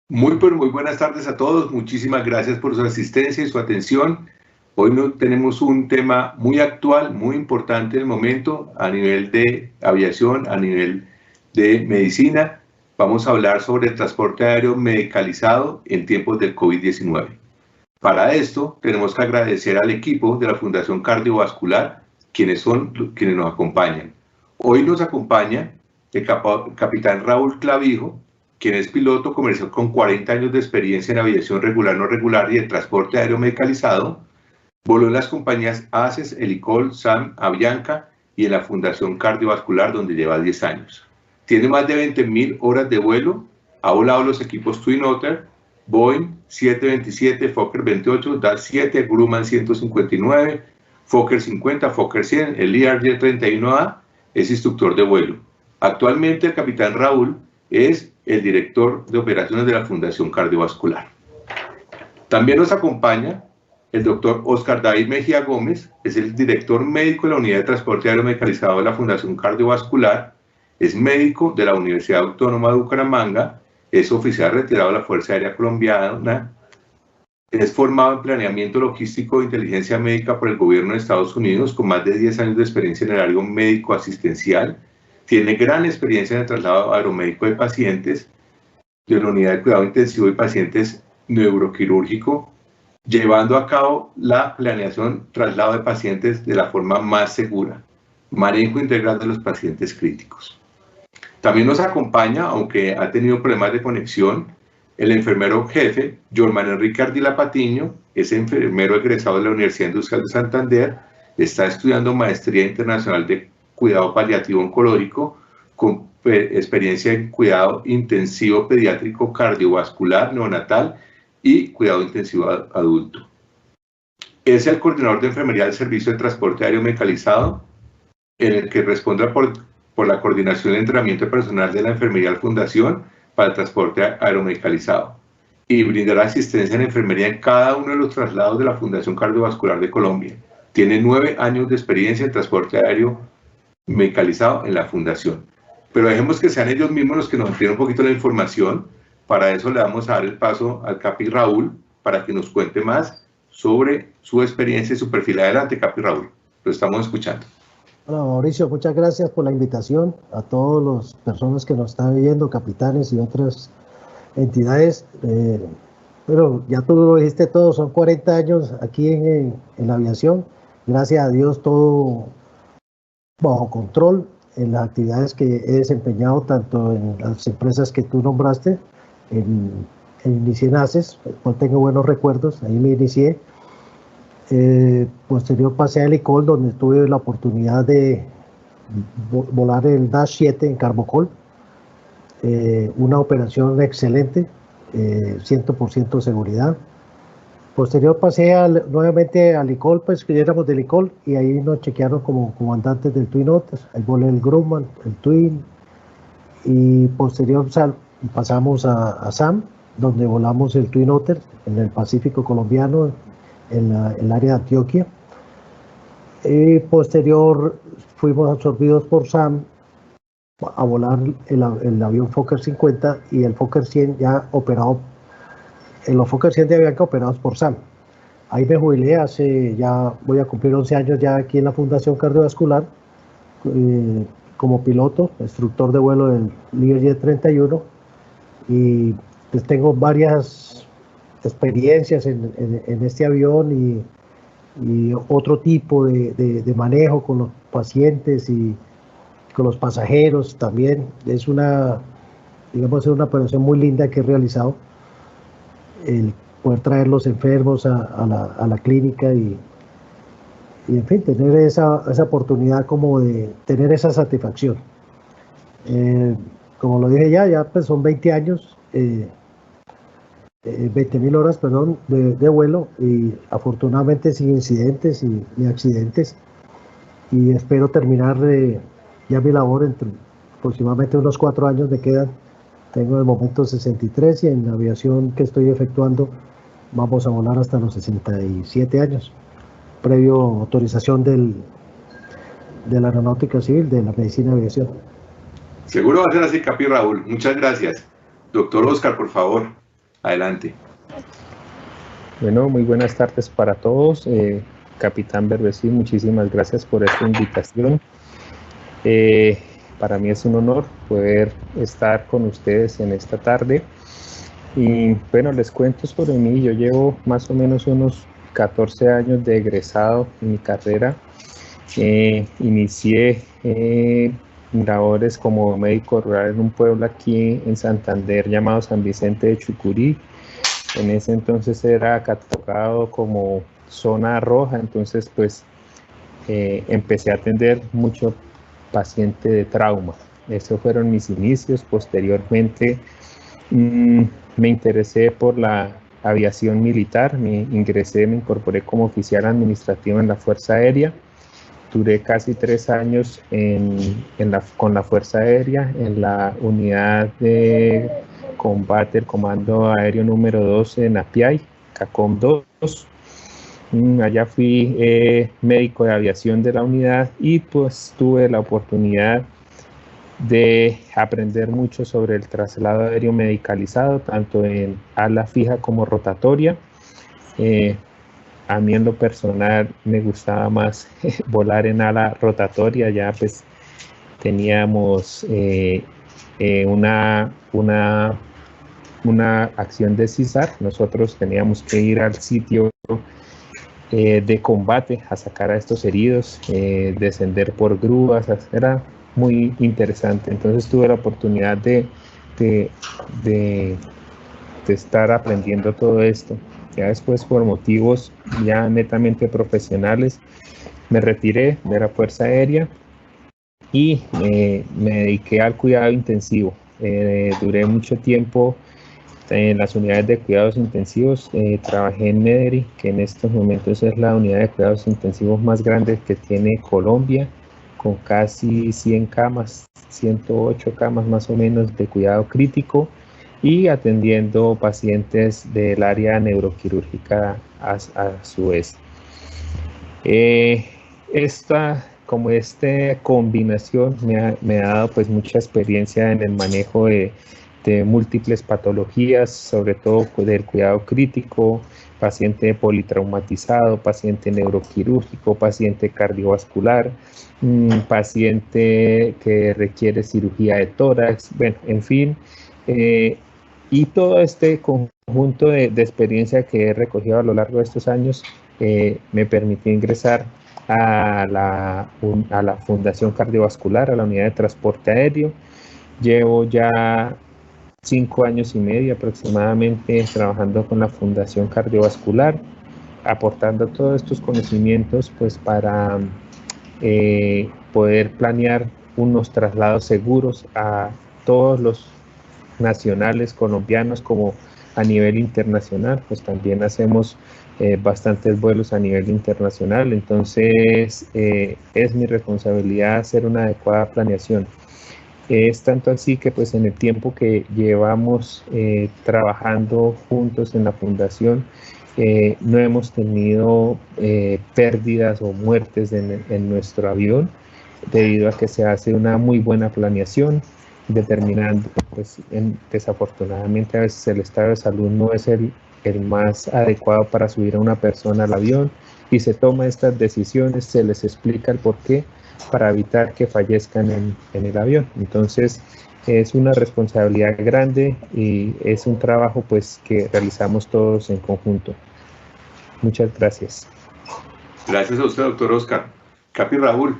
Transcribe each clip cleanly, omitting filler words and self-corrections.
Muy buenas tardes a todos. Muchísimas gracias por su asistencia y su atención. Hoy tenemos un tema muy actual, muy importante en el momento a nivel de aviación, a nivel de medicina. Vamos a hablar sobre el transporte aéreo medicalizado en tiempos del COVID-19. Para esto tenemos que agradecer al equipo de la Fundación Cardiovascular, quienes nos acompañan. Hoy nos acompaña el capitán Raúl Clavijo, quien es piloto comercial con 40 años de experiencia en aviación regular, no regular y en transporte aéreo medicalizado. Voló en las compañías ACES, Helicol, SAM, Avianca y en la Fundación Cardiovascular, donde lleva 10 años. Tiene más de 20.000 horas de vuelo. Ha volado los equipos Twin Otter, Boeing 727, Fokker 28, DAS 7, Grumman 159, Fokker 50, Fokker 100, el ERJ-31A. Es instructor de vuelo. Actualmente el capitán Raúl es el director de operaciones de la Fundación Cardiovascular. También nos acompaña el doctor Oscar David Mejía Gómez, es el director médico de la Unidad de Transporte Aéreo Medicalizado de la Fundación Cardiovascular, es médico de la Universidad Autónoma de Bucaramanga, es oficial retirado de la Fuerza Aérea Colombiana, es formado en planeamiento logístico de inteligencia médica por el gobierno de Estados Unidos, con más de 10 años de experiencia en el área médico asistencial. Tiene gran experiencia en el traslado aeromédico de pacientes de la unidad de cuidado intensivo y pacientes neuroquirúrgico, llevando a cabo la planeación traslado de pacientes de la forma más segura, manejo integral de los pacientes críticos. También nos acompaña, aunque ha tenido problemas de conexión, el enfermero jefe, Jorman Enrique Ardila Patiño, es enfermero egresado de la Universidad Industrial de Santander, está estudiando maestría internacional de cuidado paliativo oncológico, con experiencia en cuidado intensivo pediátrico cardiovascular neonatal y cuidado intensivo adulto. Es el coordinador de enfermería del Servicio de Transporte Aéreo Medicalizado, en el que responde por la coordinación y entrenamiento de personal de la enfermería de la Fundación para el transporte aeromedicalizado y brindará asistencia en enfermería en cada uno de los traslados de la Fundación Cardiovascular de Colombia. Tiene 9 años de experiencia en transporte aéreo medicalizado en la Fundación. Pero dejemos que sean ellos mismos los que nos amplíen un poquito la información. Para eso le vamos a dar el paso al Capi Raúl para que nos cuente más sobre su experiencia y su perfil. Adelante, Capi Raúl. Lo estamos escuchando. Hola, Mauricio, muchas gracias por la invitación a todas las personas que nos están viendo, capitanes y otras entidades. Pero ya tú lo dijiste todo, son 40 años aquí en la aviación. Gracias a Dios todo bajo control en las actividades que he desempeñado, tanto en las empresas que tú nombraste, inicié en ACES, cual tengo buenos recuerdos, ahí me inicié. Posterior pasé a Helicol, donde tuve la oportunidad de volar el DAS 7 en Carbocol, una operación excelente, 100% seguridad. Posterior pasé nuevamente a Helicol, pues que ya éramos de Helicol, y ahí nos chequearon como comandantes del Twin Otter. Ahí volé el Grumman, el Twin, y posterior pasamos a SAM, donde volamos el Twin Otter en el Pacífico colombiano, en el área de Antioquia. Y posterior fuimos absorbidos por SAM a volar el avión Fokker 50 y el Fokker 100 ya operado, los Fokker 100 de Avianca operados por SAM. Ahí me jubilé ya voy a cumplir 11 años ya aquí en la Fundación Cardiovascular, como piloto, instructor de vuelo del ERJ-31, y pues tengo varias experiencias en este avión y otro tipo de manejo con los pacientes y con los pasajeros también. Es una operación muy linda que he realizado, el poder traer los enfermos a la clínica y en fin, tener esa oportunidad como de tener esa satisfacción. Como lo dije ya pues son 20 años, 20.000 horas, perdón, de vuelo, y afortunadamente sin incidentes ni accidentes, y espero terminar ya mi labor entre aproximadamente unos 4 años me quedan. Tengo en el momento 63 y en la aviación que estoy efectuando vamos a volar hasta los 67 años, previo autorización de la aeronáutica civil, de la medicina de aviación. Seguro va a ser así, Capi Raúl. Muchas gracias. Doctor Oscar, por favor. Adelante. Bueno, muy buenas tardes para todos. Capitán Berbecín, muchísimas gracias por esta invitación. Para mí es un honor poder estar con ustedes en esta tarde. Y bueno, les cuento sobre mí. Yo llevo más o menos unos 14 años de egresado en mi carrera. Inicié labores como médico rural en un pueblo aquí en Santander llamado San Vicente de Chucurí. En ese entonces era catalogado como zona roja, entonces pues empecé a atender mucho paciente de trauma. Esos fueron mis inicios. Posteriormente me interesé por la aviación militar, me incorporé como oficial administrativo en la Fuerza Aérea. Duré casi 3 años con la Fuerza Aérea en la unidad de combate, el Comando Aéreo número 12 en Apiay, CACOM 2. Allá fui médico de aviación de la unidad y pues tuve la oportunidad de aprender mucho sobre el traslado aéreo medicalizado, tanto en ala fija como rotatoria. A mí en lo personal me gustaba más volar en ala rotatoria. Ya pues teníamos una acción de CISAR. Nosotros teníamos que ir al sitio de combate a sacar a estos heridos, descender por grúas. Era muy interesante. Entonces tuve la oportunidad de estar aprendiendo todo esto. Ya después, por motivos ya netamente profesionales, me retiré de la Fuerza Aérea y me dediqué al cuidado intensivo. Duré mucho tiempo en las unidades de cuidados intensivos. Trabajé en Mederi, que en estos momentos es la unidad de cuidados intensivos más grande que tiene Colombia, con casi 100 camas, 108 camas más o menos de cuidado crítico, y atendiendo pacientes del área neuroquirúrgica a su vez. Esta combinación me ha dado pues mucha experiencia en el manejo de múltiples patologías, sobre todo del cuidado crítico, paciente politraumatizado, paciente neuroquirúrgico, paciente cardiovascular, paciente que requiere cirugía de tórax, bueno, en fin. Y todo este conjunto de experiencia que he recogido a lo largo de estos años me permitió ingresar a la Fundación Cardiovascular, a la unidad de transporte aéreo. Llevo ya 5 años y medio aproximadamente trabajando con la Fundación Cardiovascular, aportando todos estos conocimientos pues para poder planear unos traslados seguros a todos los nacionales colombianos como a nivel internacional. Pues también hacemos bastantes vuelos a nivel internacional. Entonces es mi responsabilidad hacer una adecuada planeación. Es tanto así que pues en el tiempo que llevamos trabajando juntos en la fundación, no hemos tenido pérdidas o muertes en nuestro avión, debido a que se hace una muy buena planeación, determinando pues desafortunadamente a veces el estado de salud no es el más adecuado para subir a una persona al avión, y se toman estas decisiones, se les explica el porqué para evitar que fallezcan en el avión. Entonces es una responsabilidad grande y es un trabajo pues que realizamos todos en conjunto. Muchas gracias. Gracias a usted, doctor Oscar. Capi Raúl,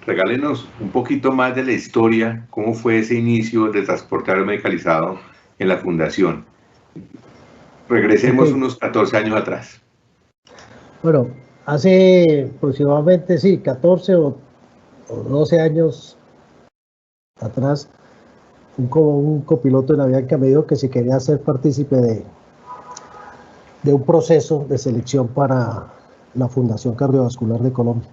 regálenos un poquito más de la historia, cómo fue ese inicio de transporte aéreo medicalizado en la fundación. Regresemos unos 14 años atrás. Bueno, hace aproximadamente, sí, 14 o 12 años atrás, un copiloto de la Avianca me dijo que si quería ser partícipe de un proceso de selección para la Fundación Cardiovascular de Colombia.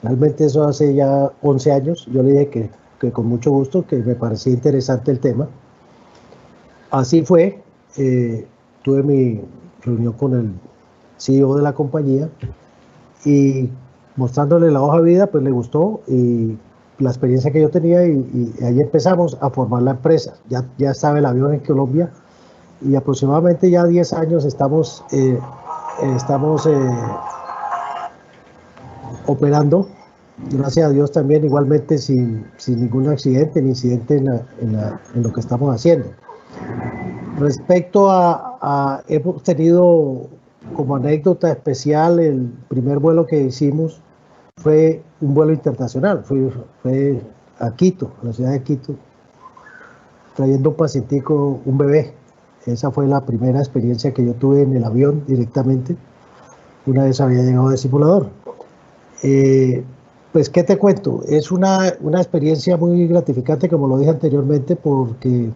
Realmente eso hace ya 11 años. Yo le dije que con mucho gusto, que me parecía interesante el tema. Así fue. Tuve mi reunión con el CEO de la compañía y mostrándole la hoja de vida, pues le gustó y la experiencia que yo tenía, y ahí empezamos a formar la empresa. Ya estaba el avión en Colombia y aproximadamente ya 10 años estamos operando, gracias a Dios también igualmente sin ningún accidente ni incidente en lo que estamos haciendo. Respecto hemos tenido como anécdota especial, el primer vuelo que hicimos fue un vuelo internacional, fue a Quito, a la ciudad de Quito, trayendo un pacientico, un bebé. Esa fue la primera experiencia que yo tuve en el avión directamente, una vez había llegado de simulador. Pues, ¿qué te cuento? Es una experiencia muy gratificante, como lo dije anteriormente, porque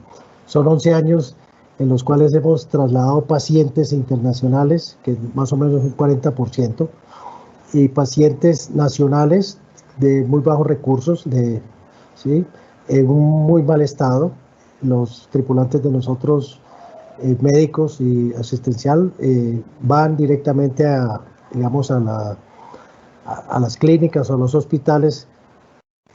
son 11 años en los cuales hemos trasladado pacientes internacionales, que más o menos un 40%, y pacientes nacionales de muy bajos recursos, ¿sí?, en un muy mal estado. Los tripulantes de nosotros, médicos y asistencial, van directamente digamos, a las clínicas o a los hospitales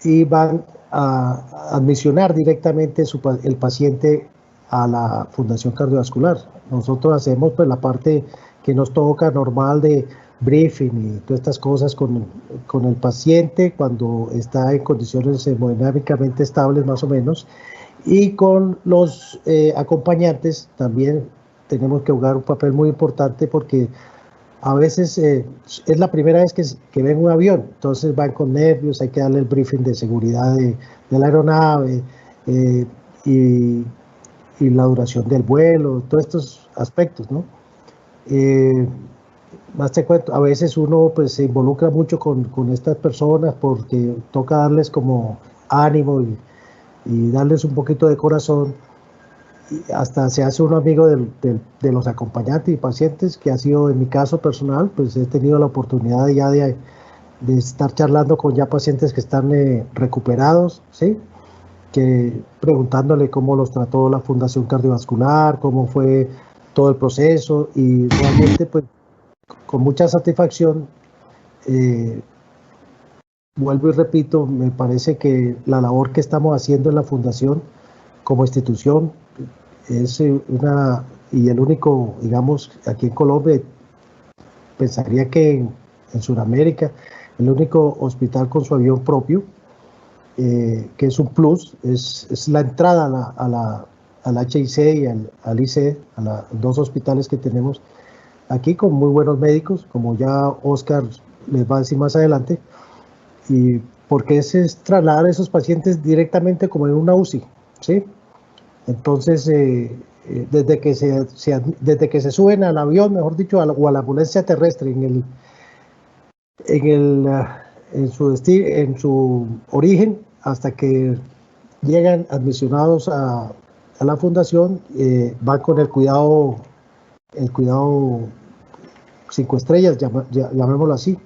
y van a admisionar directamente el paciente a la Fundación Cardiovascular. Nosotros hacemos pues la parte que nos toca normal de briefing y todas estas cosas con el paciente cuando está en condiciones hemodinámicamente estables más o menos, y con los acompañantes también tenemos que jugar un papel muy importante, porque a veces es la primera vez que ven un avión, entonces van con nervios, hay que darle el briefing de seguridad de la aeronave y la duración del vuelo, todos estos aspectos, ¿no? Más te cuento, a veces uno pues se involucra mucho con estas personas porque toca darles como ánimo y darles un poquito de corazón, y hasta se hace un amigo de los acompañantes y pacientes, que ha sido en mi caso personal, pues he tenido la oportunidad ya de estar charlando con ya pacientes que están recuperados, ¿sí?, que preguntándole cómo los trató la Fundación Cardiovascular, cómo fue todo el proceso, y realmente pues con mucha satisfacción, vuelvo y repito, me parece que la labor que estamos haciendo en la Fundación como institución es y el único, digamos, aquí en Colombia, pensaría que en Sudamérica, el único hospital con su avión propio, que es un plus, es la entrada al HIC y al IC, a los dos hospitales que tenemos aquí, con muy buenos médicos, como ya Oscar les va a decir más adelante, y porque es trasladar a esos pacientes directamente como en una UCI, ¿sí? Entonces, desde que se suben al avión, mejor dicho, o a la ambulancia terrestre en su origen, hasta que llegan admisionados a la fundación, van con el cuidado 5 estrellas, llamémoslo así.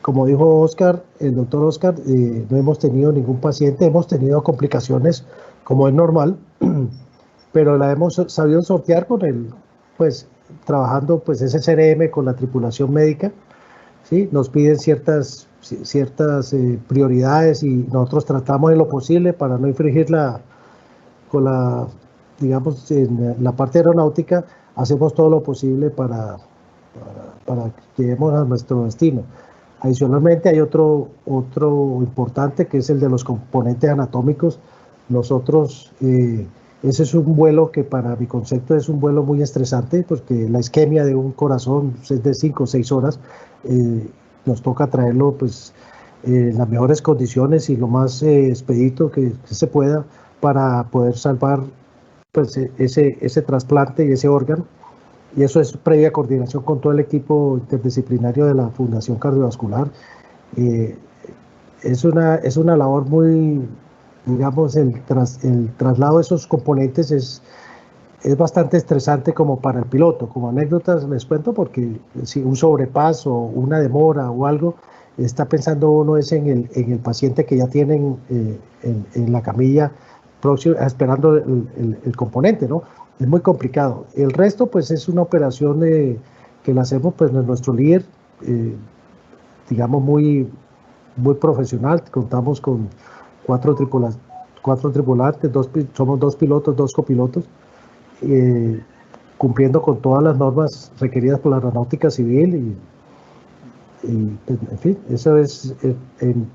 Como dijo Oscar, el doctor Oscar, no hemos tenido ningún paciente, hemos tenido complicaciones como es normal, pero la hemos sabido sortear pues trabajando pues ese CRM con la tripulación médica, ¿sí? Nos piden ciertas prioridades y nosotros tratamos en lo posible para no infringir digamos, en la parte aeronáutica, hacemos todo lo posible para que lleguemos a nuestro destino. Adicionalmente hay otro importante, que es el de los componentes anatómicos. Nosotros, ese es un vuelo que para mi concepto es un vuelo muy estresante, porque la isquemia de un corazón es de 5 o 6 horas. Nos toca traerlo pues en las mejores condiciones y lo más expedito que se pueda, para poder salvar pues ese trasplante y ese órgano. Y eso es previa coordinación con todo el equipo interdisciplinario de la Fundación Cardiovascular. Es una labor muy, digamos, el traslado de esos componentes es bastante estresante como para el piloto. Como anécdotas les cuento, porque si un sobrepaso, una demora o algo, está pensando uno es en el paciente que ya tienen en la camilla próximo, esperando el componente, ¿no? Es muy complicado. El resto pues es una operación que la hacemos pues nuestro líder, digamos muy profesional. Contamos con 4 tripulantes, somos 2 pilotos, 2 copilotos, cumpliendo con todas las normas requeridas por la aeronáutica civil en fin, eso es, en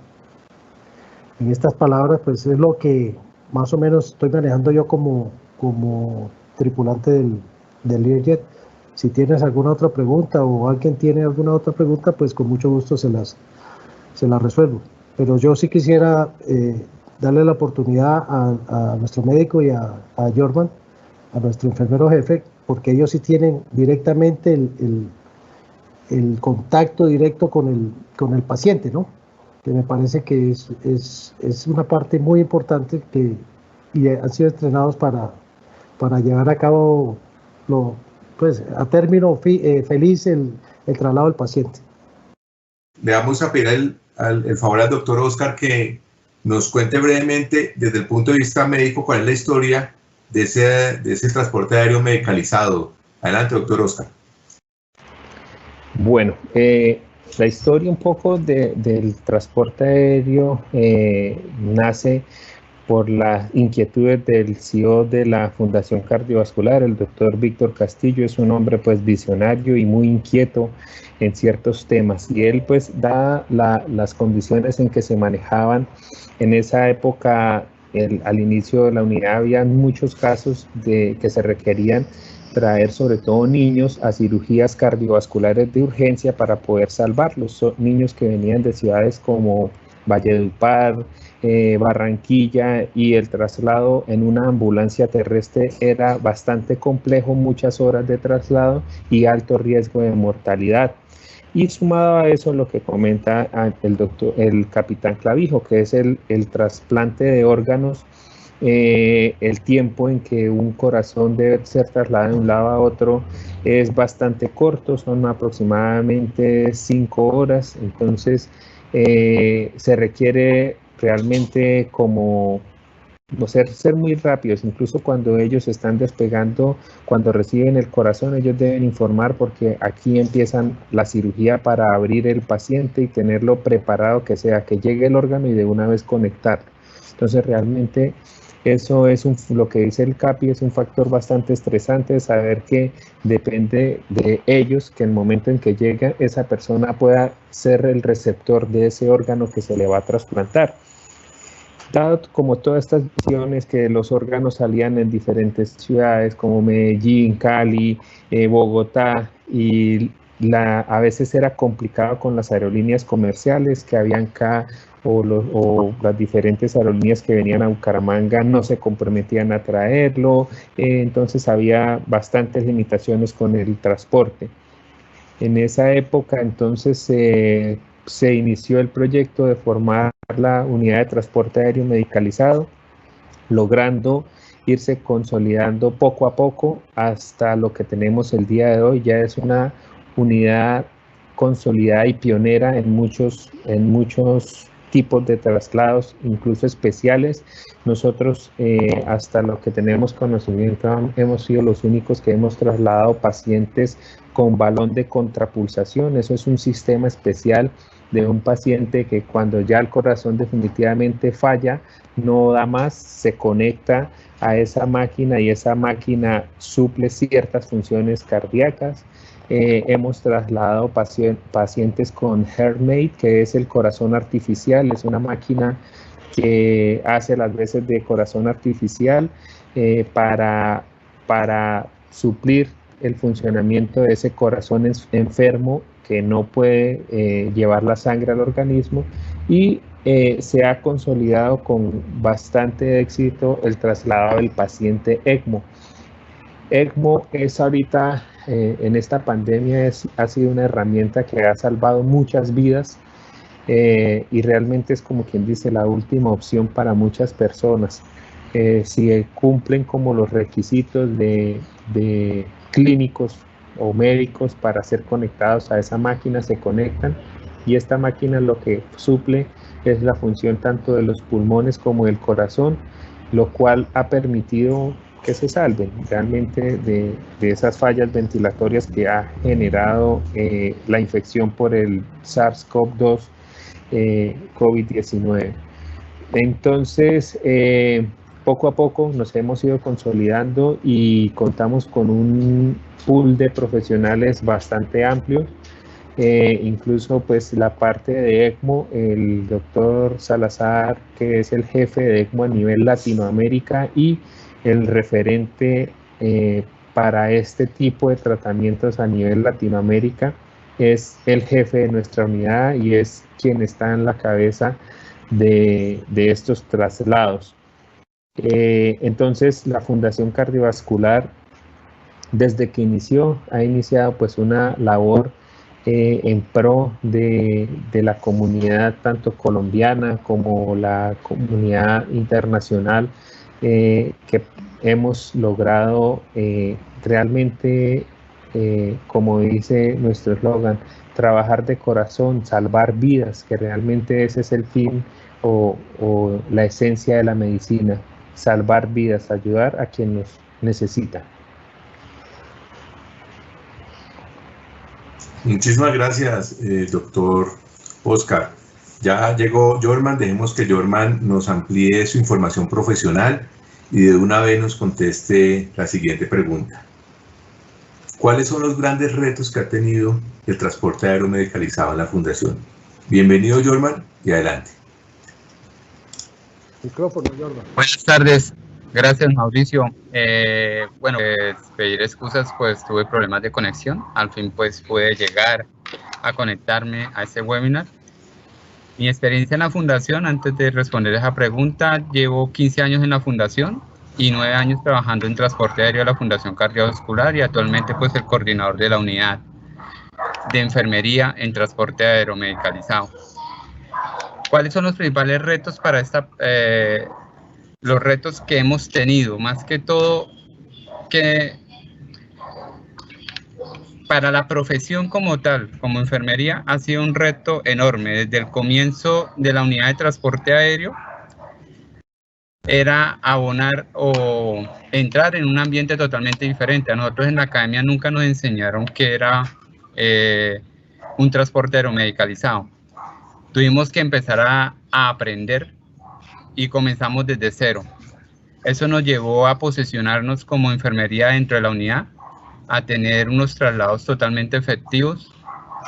estas palabras, pues es lo que más o menos estoy manejando yo como tripulante del Learjet. Si tienes alguna otra pregunta o alguien tiene alguna otra pregunta, pues con mucho gusto se las resuelvo. Pero yo sí quisiera darle la oportunidad a nuestro médico y a Jorman, a nuestro enfermero jefe, porque ellos sí tienen directamente el contacto directo con el paciente, ¿no? Que me parece que es una parte muy importante y han sido entrenados para llevar a cabo pues a término feliz el traslado del paciente. Le vamos a pedir el favor al doctor Oscar que nos cuente brevemente desde el punto de vista médico cuál es la historia de ese transporte aéreo medicalizado. Adelante, doctor Oscar. Bueno, la historia un poco del transporte aéreo nace por las inquietudes del CEO de la Fundación Cardiovascular, el doctor Víctor Castillo. Es un hombre pues visionario y muy inquieto en ciertos temas, y él pues da las condiciones en que se manejaban en esa época. Al inicio de la unidad había muchos casos que se requerían traer sobre todo niños a cirugías cardiovasculares de urgencia para poder salvarlos. Son niños que venían de ciudades como Valledupar, Barranquilla, y el traslado en una ambulancia terrestre era bastante complejo, muchas horas de traslado y alto riesgo de mortalidad. Y sumado a eso lo que comenta el capitán Clavijo, que es el trasplante de órganos, el tiempo en que un corazón debe ser trasladado de un lado a otro es bastante corto, son aproximadamente 5 horas, entonces se requiere realmente como ser muy rápidos. Incluso cuando ellos están despegando, cuando reciben el corazón, ellos deben informar, porque aquí empiezan la cirugía para abrir el paciente y tenerlo preparado, que llegue el órgano y de una vez conectarlo. Entonces realmente eso es lo que dice el CAPI, es un factor bastante estresante, saber que depende de ellos que el momento en que llega esa persona pueda ser el receptor de ese órgano que se le va a trasplantar. Dado como todas estas visiones que los órganos salían en diferentes ciudades como Medellín, Cali, Bogotá, y a veces era complicado con las aerolíneas comerciales que habían acá, o las diferentes aerolíneas que venían a Bucaramanga no se comprometían a traerlo, entonces había bastantes limitaciones con el transporte. En esa época entonces se inició el proyecto de formar la unidad de transporte aéreo medicalizado, logrando irse consolidando poco a poco hasta lo que tenemos el día de hoy. Ya es una unidad consolidada y pionera en muchos tipos de traslados, incluso especiales. Nosotros hasta lo que tenemos conocimiento hemos sido los únicos que hemos trasladado pacientes con balón de contrapulsación. Eso es un sistema especial de un paciente que cuando ya el corazón definitivamente falla, no da más, se conecta a esa máquina y esa máquina suple ciertas funciones cardíacas. Hemos trasladado pacientes con HeartMate, que es el corazón artificial, es una máquina que hace las veces de corazón artificial para suplir el funcionamiento de ese corazón enfermo que no puede llevar la sangre al organismo, y se ha consolidado con bastante éxito el traslado del paciente ECMO. ECMO es ahorita, en esta pandemia, ha sido una herramienta que ha salvado muchas vidas, y realmente es como quien dice la última opción para muchas personas. Si cumplen como los requisitos de clínicos o médicos para ser conectados a esa máquina, se conectan, y esta máquina lo que suple es la función tanto de los pulmones como del corazón, lo cual ha permitido que se salven realmente de esas fallas ventilatorias que ha generado la infección por el SARS-CoV-2 COVID-19. Entonces, poco a poco nos hemos ido consolidando y contamos con un pool de profesionales bastante amplio. Incluso pues la parte de ECMO, el doctor Salazar, que es el jefe de ECMO a nivel Latinoamérica y el referente para este tipo de tratamientos a nivel Latinoamérica, es el jefe de nuestra unidad y es quien está en la cabeza de estos traslados. Entonces la Fundación Cardiovascular, desde que inició, ha iniciado pues una labor en pro de la comunidad tanto colombiana como la comunidad internacional, que hemos logrado realmente, como dice nuestro eslogan, trabajar de corazón, salvar vidas, que realmente ese es el fin o la esencia de la medicina, salvar vidas, ayudar a quien nos necesita. Muchísimas gracias, doctor Oscar. Ya llegó Jorman, dejemos que Jorman nos amplíe su información profesional y de una vez nos conteste la siguiente pregunta. ¿Cuáles son los grandes retos que ha tenido el transporte aéreo medicalizado en la Fundación? Bienvenido, Jorman, y adelante. Micrófono, Jorman. Buenas tardes. Gracias, Mauricio. Bueno, pedir excusas, pues tuve problemas de conexión. Al fin, pues pude llegar a conectarme a este webinar. Mi experiencia en la Fundación, antes de responder esa pregunta, llevo 15 años en la Fundación y 9 años trabajando en transporte aéreo de la Fundación Cardiovascular y actualmente pues el coordinador de la unidad de enfermería en transporte aéreo medicalizado. ¿Cuáles son los principales retos para los retos que hemos tenido? Más que todo, que para la profesión como tal, como enfermería, ha sido un reto enorme. Desde el comienzo de la unidad de transporte aéreo, era abonar o entrar en un ambiente totalmente diferente. A nosotros en la academia nunca nos enseñaron que era un transporte aéreo medicalizado. Tuvimos que empezar a aprender y comenzamos desde cero. Eso nos llevó a posicionarnos como enfermería dentro de la unidad, a tener unos traslados totalmente efectivos,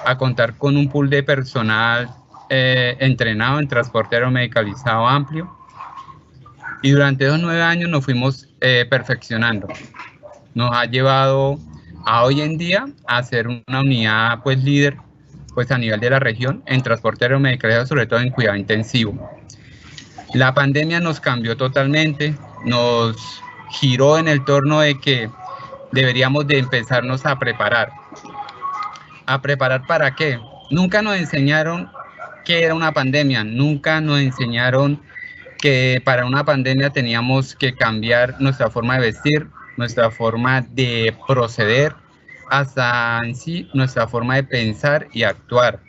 a contar con un pool de personal entrenado en transporte aéreo medicalizado amplio. Y durante esos 9 años nos fuimos perfeccionando. Nos ha llevado a hoy en día a ser una unidad pues líder pues a nivel de la región en transporte aéreo medicalizado, sobre todo en cuidado intensivo. La pandemia nos cambió totalmente, nos giró en el torno de que deberíamos de empezarnos a preparar. ¿A preparar para qué? Nunca nos enseñaron qué era una pandemia, nunca nos enseñaron que para una pandemia teníamos que cambiar nuestra forma de vestir, nuestra forma de proceder, hasta en sí nuestra forma de pensar y actuar.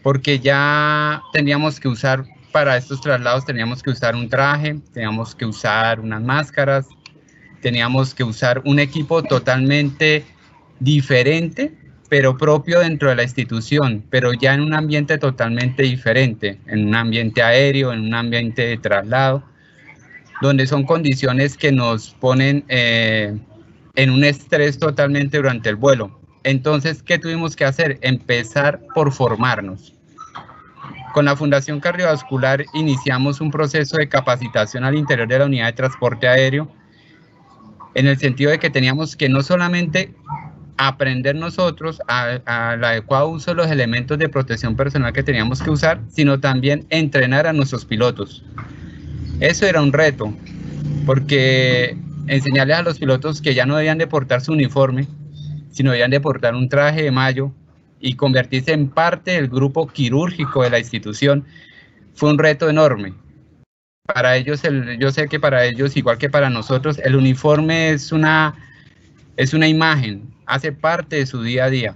Porque ya teníamos que usar, para estos traslados teníamos que usar un traje, teníamos que usar unas máscaras, teníamos que usar un equipo totalmente diferente, pero propio dentro de la institución, pero ya en un ambiente totalmente diferente, en un ambiente aéreo, en un ambiente de traslado, donde son condiciones que nos ponen en un estrés totalmente durante el vuelo. Entonces, ¿qué tuvimos que hacer? Empezar por formarnos. Con la Fundación Cardiovascular iniciamos un proceso de capacitación al interior de la unidad de transporte aéreo, en el sentido de que teníamos que no solamente aprender nosotros al adecuado uso de los elementos de protección personal que teníamos que usar, sino también entrenar a nuestros pilotos. Eso era un reto, porque enseñarles a los pilotos que ya no debían de portar su uniforme, sino debían de portar un traje de mayo y convertirse en parte del grupo quirúrgico de la institución, fue un reto enorme. Para ellos, yo sé que para ellos, igual que para nosotros, el uniforme es una imagen, hace parte de su día a día,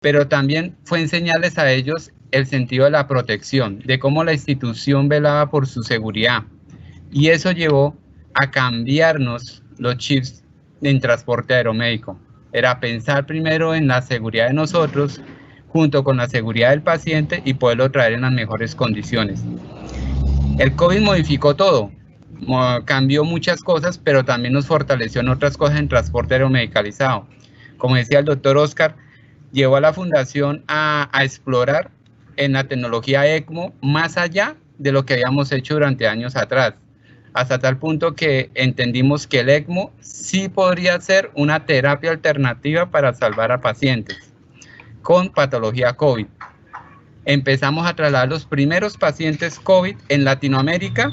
pero también fue enseñarles a ellos el sentido de la protección, de cómo la institución velaba por su seguridad, y eso llevó a cambiarnos los chips en transporte aeromédico. Era pensar primero en la seguridad de nosotros, junto con la seguridad del paciente y poderlo traer en las mejores condiciones. El COVID modificó todo, cambió muchas cosas, pero también nos fortaleció en otras cosas en transporte aeromedicalizado. Como decía el doctor Oscar, llevó a la fundación a explorar en la tecnología ECMO más allá de lo que habíamos hecho durante años atrás, hasta tal punto que entendimos que el ECMO sí podría ser una terapia alternativa para salvar a pacientes con patología COVID. Empezamos a trasladar los primeros pacientes COVID en Latinoamérica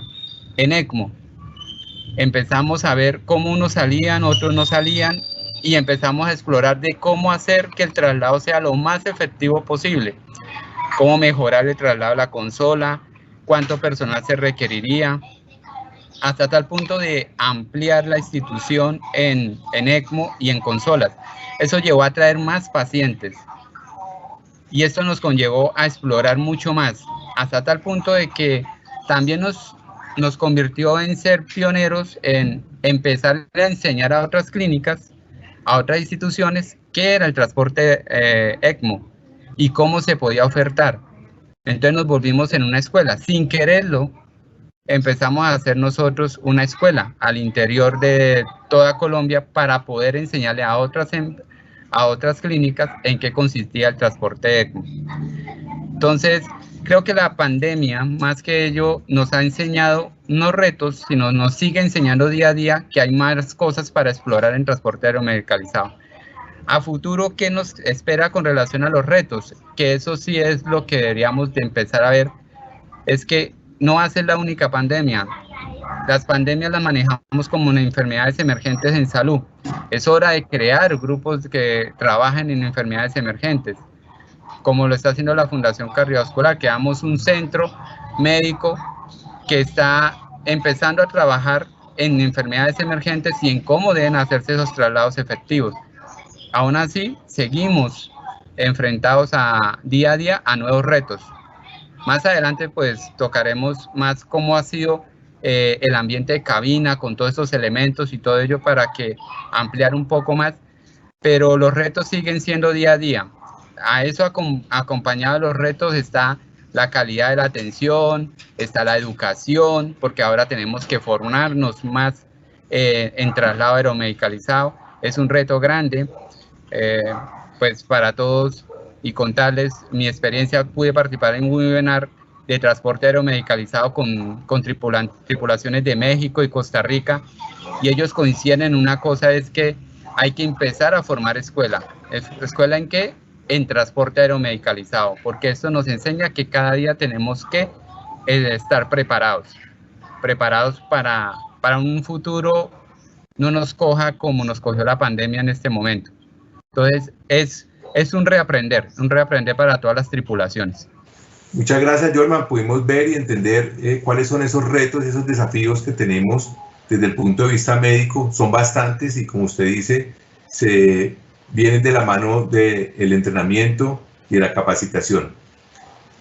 en ECMO. Empezamos a ver cómo unos salían, otros no salían, y empezamos a explorar de cómo hacer que el traslado sea lo más efectivo posible, cómo mejorar el traslado a la consola, cuánto personal se requeriría, hasta tal punto de ampliar la institución en ECMO y en consolas. Eso llevó a traer más pacientes y esto nos conllevó a explorar mucho más, hasta tal punto de que también nos convirtió en ser pioneros en empezar a enseñar a otras clínicas, a otras instituciones, qué era el transporte ECMO y cómo se podía ofertar. Entonces nos volvimos en una escuela. Sin quererlo, empezamos a hacer nosotros una escuela al interior de toda Colombia para poder enseñarle a otras clínicas en qué consistía el transporte ECMO. Entonces, creo que la pandemia, más que ello, nos ha enseñado no retos, sino nos sigue enseñando día a día que hay más cosas para explorar en transporte aeromedicalizado. A futuro, ¿qué nos espera con relación a los retos? Que eso sí es lo que deberíamos de empezar a ver, es que no va a ser la única pandemia. Las pandemias las manejamos como enfermedades emergentes en salud. Es hora de crear grupos que trabajen en enfermedades emergentes, como lo está haciendo la Fundación Cardiovascular, que damos un centro médico que está empezando a trabajar en enfermedades emergentes y en cómo deben hacerse esos traslados efectivos. Aún así, seguimos enfrentados día a día a nuevos retos. Más adelante, pues, tocaremos más cómo ha sido el ambiente de cabina con todos estos elementos y todo ello para que ampliar un poco más, pero los retos siguen siendo día a día. A eso acompañado de los retos está la calidad de la atención, está la educación, porque ahora tenemos que formarnos más en traslado aeromedicalizado. Es un reto grande, pues para todos, y contarles mi experiencia. Pude participar en un webinar de transporte aeromedicalizado con tripulaciones de México y Costa Rica, y ellos coinciden en una cosa, es que hay que empezar a formar escuela. ¿Escuela en qué? En transporte aeromedicalizado, porque esto nos enseña que cada día tenemos que estar preparados para un futuro no nos coja como nos cogió la pandemia en este momento. Entonces es un reaprender para todas las tripulaciones. Muchas gracias, Jorman. Pudimos ver y entender cuáles son esos retos, esos desafíos que tenemos desde el punto de vista médico. Son bastantes y, como usted dice, se vienen de la mano del entrenamiento y de la capacitación.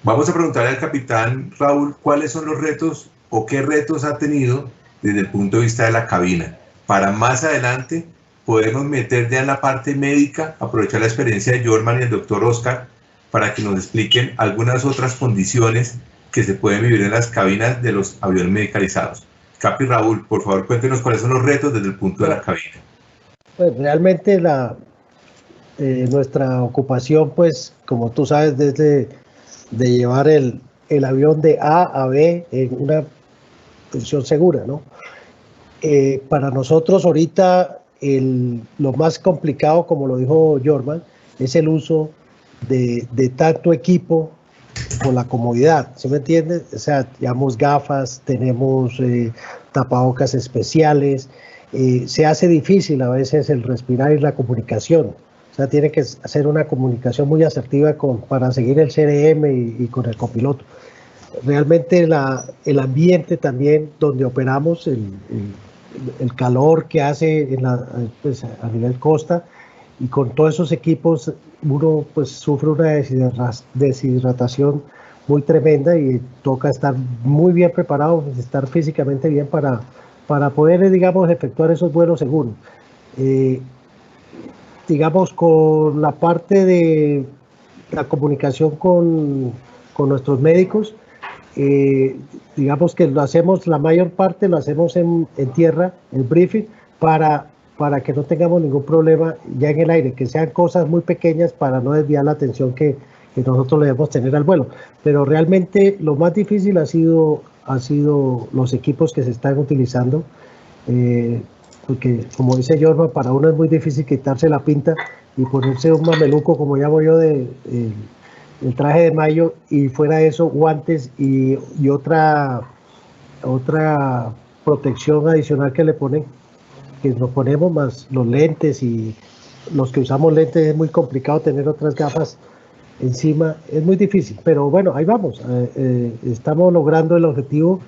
Vamos a preguntarle al capitán Raúl cuáles son los retos o qué retos ha tenido desde el punto de vista de la cabina, para más adelante podernos meter ya en la parte médica, aprovechar la experiencia de Jorman y el doctor Oscar para que nos expliquen algunas otras condiciones que se pueden vivir en las cabinas de los aviones medicalizados. Capi Raúl, por favor, cuéntenos cuáles son los retos desde el punto de la cabina. Pues realmente nuestra ocupación, pues, como tú sabes, desde de llevar el avión de A a B en una posición segura, ¿no? Para nosotros ahorita lo más complicado, como lo dijo Jorman, es el uso de tanto equipo por la comodidad, ¿sí me entiendes? O sea, llevamos gafas, tenemos tapabocas especiales, se hace difícil a veces el respirar y la comunicación. O sea, tiene que hacer una comunicación muy asertiva para seguir el CRM y con el copiloto. Realmente el ambiente también donde operamos, el calor que hace pues, a nivel costa, y con todos esos equipos uno pues sufre una deshidratación muy tremenda y toca estar muy bien preparado, estar físicamente bien para poder, digamos, efectuar esos vuelos seguros. Digamos, con la parte de la comunicación con nuestros médicos, digamos que lo hacemos, la mayor parte lo hacemos en tierra, el briefing, para que no tengamos ningún problema ya en el aire, que sean cosas muy pequeñas para no desviar la atención que nosotros le debemos tener al vuelo. Pero realmente lo más difícil ha sido los equipos que se están utilizando, porque como dice Jorma, para uno es muy difícil quitarse la pinta y ponerse un mameluco, como llamo yo, el traje de mayo, y fuera de eso guantes y otra protección adicional que le ponen, que nos ponemos, más los lentes, y los que usamos lentes es muy complicado tener otras gafas encima, es muy difícil, pero bueno, ahí vamos, estamos logrando el objetivo,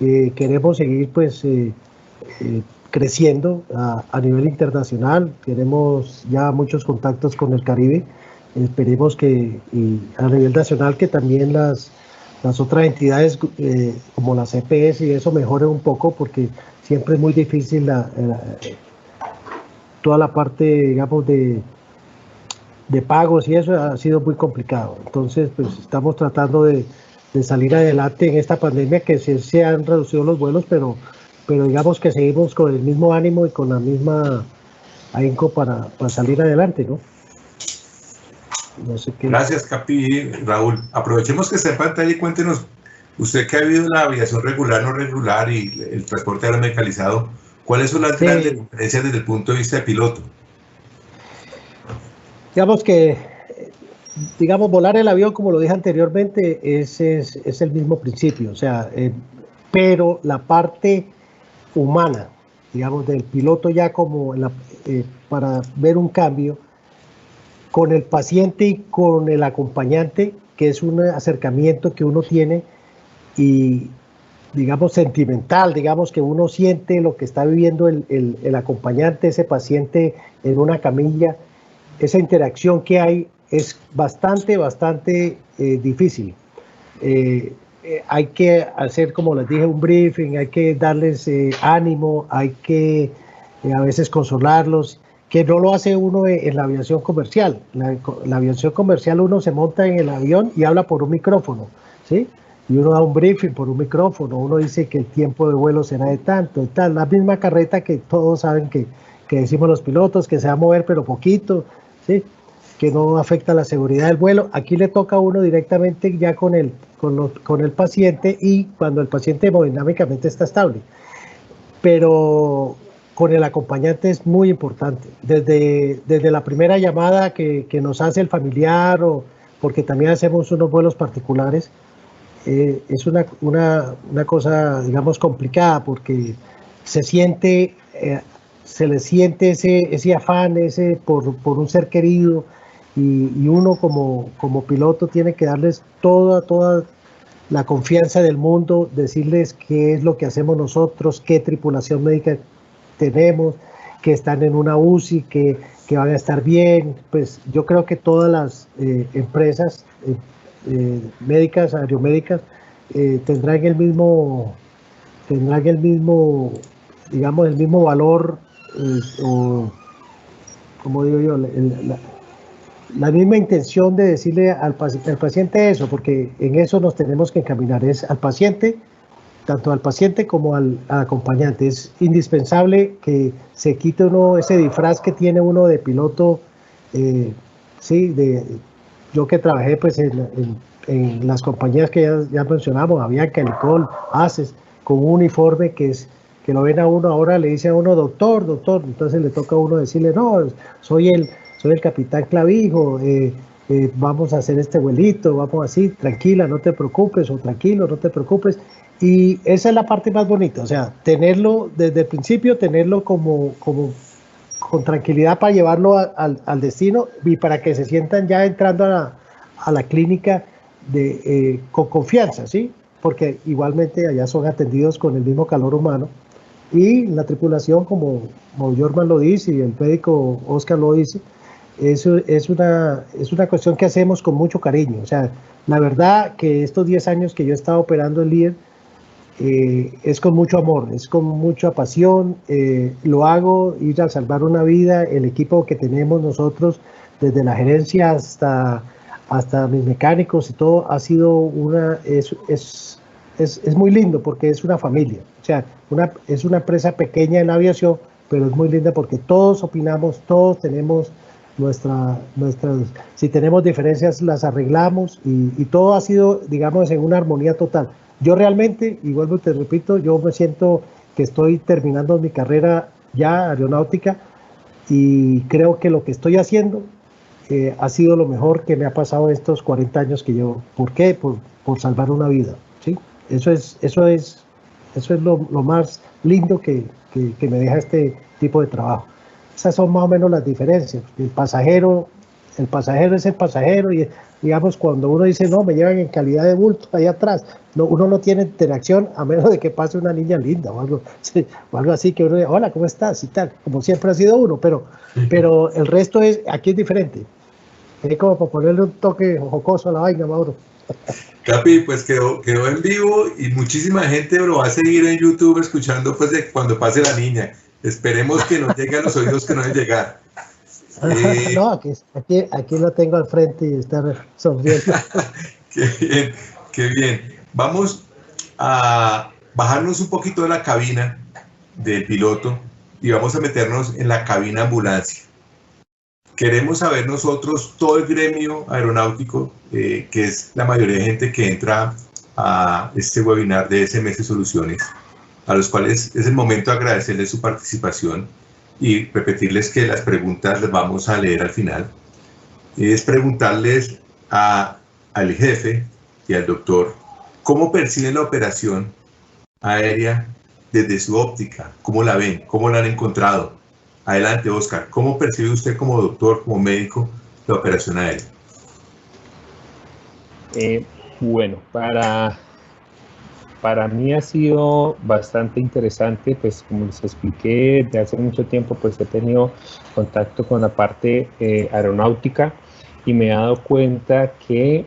queremos seguir pues creciendo a nivel internacional, tenemos ya muchos contactos con el Caribe, esperemos que y a nivel nacional que también las otras entidades como la CPS y eso mejoren un poco, porque siempre es muy difícil toda la parte, digamos, de pagos, y eso ha sido muy complicado. Entonces, pues estamos tratando de salir adelante en esta pandemia, que sí se han reducido los vuelos, pero digamos que seguimos con el mismo ánimo y con la misma ahínco para salir adelante, ¿no? No sé qué. Gracias, Capi. Raúl, aprovechemos que está en pantalla y cuéntenos, usted que ha vivido la aviación regular, no regular y el transporte aéreo medicalizado, ¿cuáles son las grandes diferencias desde el punto de vista de piloto? Digamos que, volar el avión, como lo dije anteriormente, es el mismo principio, o sea, pero la parte humana, digamos, del piloto ya como para ver un cambio con el paciente y con el acompañante, que es un acercamiento que uno tiene y, digamos, sentimental, digamos, que uno siente lo que está viviendo el acompañante, ese paciente en una camilla. Esa interacción que hay es bastante difícil. Hay que hacer, como les dije, un briefing, hay que darles ánimo, hay que a veces consolarlos, que no lo hace uno en la aviación comercial. La aviación comercial, uno se monta en el avión y habla por un micrófono, ¿sí? Y uno da un briefing por un micrófono, uno dice que el tiempo de vuelo será de tanto y tal, la misma carreta que todos saben que decimos los pilotos, que se va a mover pero poquito, ¿sí? Que no afecta la seguridad del vuelo. Aquí le toca a uno directamente ya con el paciente, y cuando el paciente hemodinámicamente está estable. Pero con el acompañante es muy importante. Desde la primera llamada que nos hace el familiar, o porque también hacemos unos vuelos particulares, es una cosa, digamos, complicada, porque se le siente ese afán, por un ser querido, y uno como piloto tiene que darles toda la confianza del mundo, decirles qué es lo que hacemos nosotros, qué tripulación médica tenemos, que están en una UCI, que van a estar bien. Pues yo creo que todas las empresas médicas, aeromédicas, tendrán el mismo, digamos, el mismo valor, o como digo yo, la misma intención de decirle al paciente eso, porque en eso nos tenemos que encaminar, es al paciente, tanto al paciente como al acompañante. Es indispensable que se quite uno ese disfraz que tiene uno de piloto, sí, yo que trabajé pues en las compañías que ya mencionamos, Avianca, Nicol, ACES, con un uniforme que lo ven a uno, ahora le dice a uno doctor, entonces le toca a uno decirle, no, soy el capitán Clavijo, vamos a hacer este vuelito, vamos así, tranquila, no te preocupes, o tranquilo, no te preocupes. Y esa es la parte más bonita, o sea, tenerlo desde el principio, tenerlo como con tranquilidad para llevarlo al destino, y para que se sientan ya entrando a la clínica con confianza, ¿sí? Porque igualmente allá son atendidos con el mismo calor humano, y la tripulación, como Jorman lo dice y el médico Oscar lo dice, eso es una cuestión que hacemos con mucho cariño. O sea, la verdad que estos 10 años que yo he estado operando el Lear, es con mucho amor, es con mucha pasión, lo hago ir a salvar una vida. El equipo que tenemos nosotros, desde la gerencia hasta mis mecánicos y todo, ha sido es muy lindo porque es una familia. O sea, es una empresa pequeña en aviación, pero es muy linda porque todos opinamos, todos tenemos nuestras, si tenemos diferencias las arreglamos y todo ha sido, digamos, en una armonía total. Yo realmente, y vuelvo y te repito, yo me siento que estoy terminando mi carrera ya aeronáutica y creo que lo que estoy haciendo ha sido lo mejor que me ha pasado estos 40 años que llevo. ¿Por qué? Por salvar una vida, ¿sí? Eso es lo más lindo que me deja este tipo de trabajo. Esas son más o menos las diferencias. El pasajero es el pasajero y, digamos, cuando uno dice, no, me llevan en calidad de bulto ahí atrás, no, uno no tiene interacción a menos de que pase una niña linda o algo, sí, o algo así, que uno diga, hola, ¿cómo estás? Y tal, como siempre ha sido uno, pero el resto aquí es diferente. Es como para ponerle un toque jocoso a la vaina, Mauro. Capi, pues quedó en vivo y muchísima gente lo va a seguir en YouTube escuchando pues de cuando pase la niña. Esperemos que nos llegue a los oídos que no deben llegar. No, aquí lo tengo al frente y está sonriendo. Qué bien. Vamos a bajarnos un poquito de la cabina del piloto y vamos a meternos en la cabina ambulancia. Queremos saber nosotros, todo el gremio aeronáutico, que es la mayoría de gente que entra a este webinar de SMS Soluciones, a los cuales es el momento de agradecerles su participación y repetirles que las preguntas las vamos a leer al final. Es preguntarles al jefe y al doctor cómo perciben la operación aérea desde su óptica, cómo la ven, cómo la han encontrado. Adelante, Oscar, ¿cómo percibe usted como doctor, como médico, la operación aérea? Bueno, para mí ha sido bastante interesante, pues como les expliqué, desde hace mucho tiempo pues he tenido contacto con la parte aeronáutica y me he dado cuenta que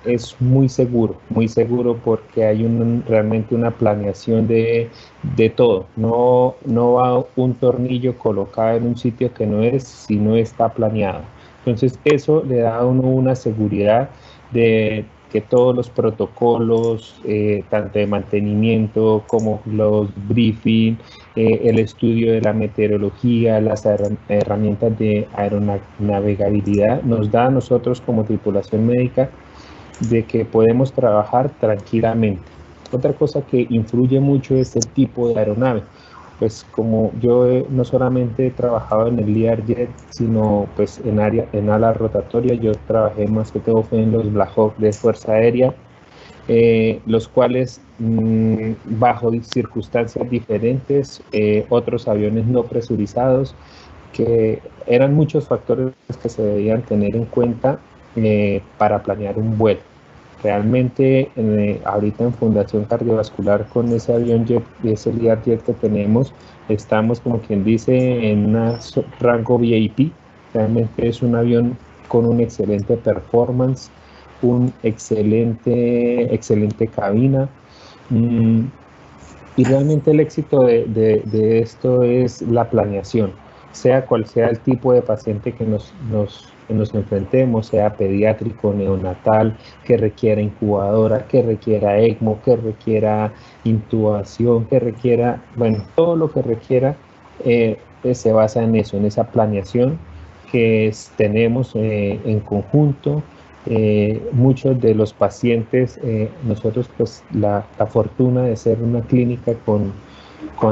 es muy seguro porque hay realmente una planeación de todo. No va un tornillo colocado en un sitio que no es, sino está planeado. Entonces eso le da a uno una seguridad de que todos los protocolos, tanto de mantenimiento como los briefing, el estudio de la meteorología, las herramientas de aeronavegabilidad, nos da a nosotros como tripulación médica de que podemos trabajar tranquilamente. Otra cosa que influye mucho es el tipo de aeronave. Pues como yo no solamente he trabajado en el Learjet, sino pues en ala rotatoria, yo trabajé más que todo fue en los Black Hawk de Fuerza Aérea, los cuales bajo circunstancias diferentes, otros aviones no presurizados, que eran muchos factores que se debían tener en cuenta para planear un vuelo. Realmente ahorita en Fundación Cardiovascular con ese avión jet, ese Learjet que tenemos, estamos como quien dice en un rango VIP. Realmente es un avión con un excelente performance, un excelente cabina, y realmente el éxito de esto es la planeación, sea cual sea el tipo de paciente que nos enfrentemos, sea pediátrico, neonatal, que requiera incubadora, que requiera ECMO, que requiera intubación, que requiera, bueno, todo lo que requiera se basa en eso, en esa planeación que tenemos en conjunto. Muchos de los pacientes, nosotros pues la fortuna de ser una clínica con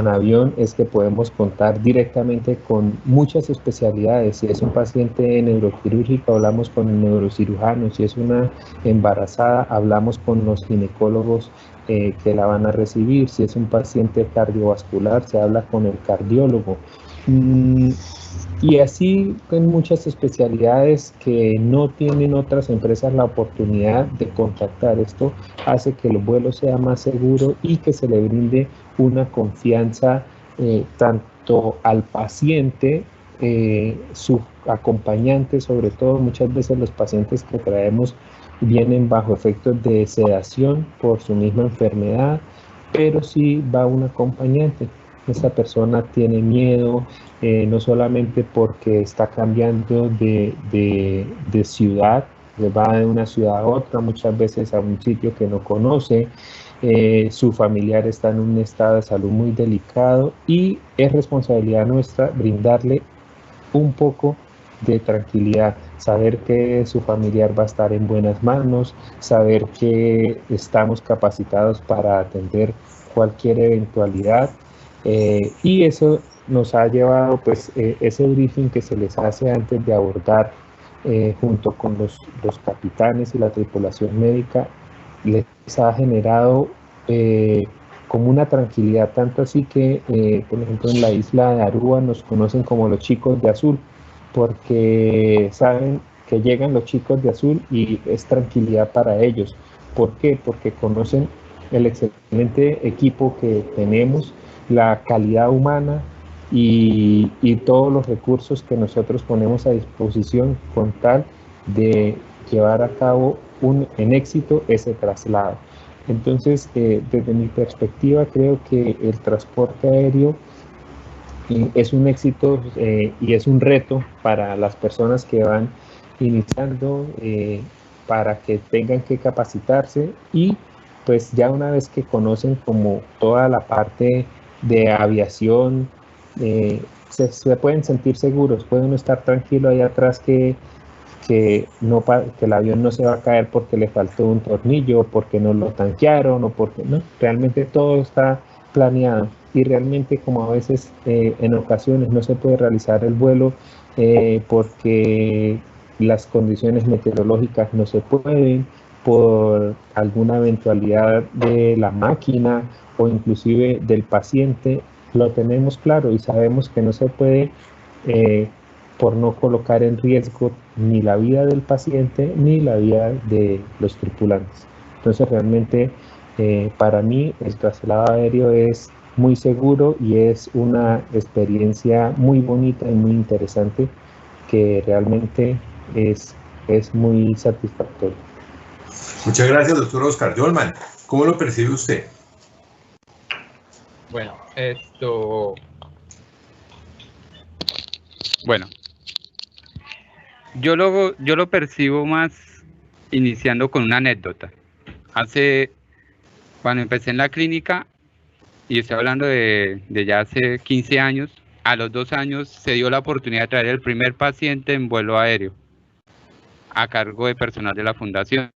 avión es que podemos contar directamente con muchas especialidades. Si es un paciente neuroquirúrgico, hablamos con el neurocirujano. Si es una embarazada, hablamos con los ginecólogos que la van a recibir. Si es un paciente cardiovascular, se habla con el cardiólogo. Y así en muchas especialidades que no tienen otras empresas la oportunidad de contactar. Esto hace que el vuelo sea más seguro y que se le brinde una confianza tanto al paciente, su acompañante, sobre todo muchas veces los pacientes que traemos vienen bajo efectos de sedación por su misma enfermedad, pero sí va un acompañante. Esta persona tiene miedo, no solamente porque está cambiando de ciudad, va de una ciudad a otra, muchas veces a un sitio que no conoce, su familiar está en un estado de salud muy delicado y es responsabilidad nuestra brindarle un poco de tranquilidad, saber que su familiar va a estar en buenas manos, saber que estamos capacitados para atender cualquier eventualidad, y eso nos ha llevado, pues, ese briefing que se les hace antes de abordar, junto con los capitanes y la tripulación médica, les ha generado como una tranquilidad, tanto así que, por ejemplo, en la isla de Aruba nos conocen como los chicos de azul, porque saben que llegan los chicos de azul y es tranquilidad para ellos. ¿Por qué? Porque conocen el excelente equipo que tenemos, la calidad humana y todos los recursos que nosotros ponemos a disposición con tal de llevar a cabo en éxito ese traslado. Entonces, desde mi perspectiva, creo que el transporte aéreo es un éxito y es un reto para las personas que van iniciando, para que tengan que capacitarse y pues ya una vez que conocen como toda la parte de aviación, se pueden sentir seguros, pueden estar tranquilos ahí atrás que el avión no se va a caer porque le faltó un tornillo, porque no lo tanquearon o porque no, realmente todo está planeado y realmente como a veces en ocasiones no se puede realizar el vuelo porque las condiciones meteorológicas no se pueden, por alguna eventualidad de la máquina o inclusive del paciente, lo tenemos claro y sabemos que no se puede por no colocar en riesgo ni la vida del paciente ni la vida de los tripulantes. Entonces realmente para mí el traslado aéreo es muy seguro y es una experiencia muy bonita y muy interesante que realmente es muy satisfactorio. Muchas gracias, doctor Oscar. Jolman, ¿cómo lo percibe usted? Bueno, yo lo percibo más iniciando con una anécdota. Cuando empecé en la clínica, y estoy hablando de ya hace 15 años, a los 2 años se dio la oportunidad de traer el primer paciente en vuelo aéreo a cargo de personal de la fundación.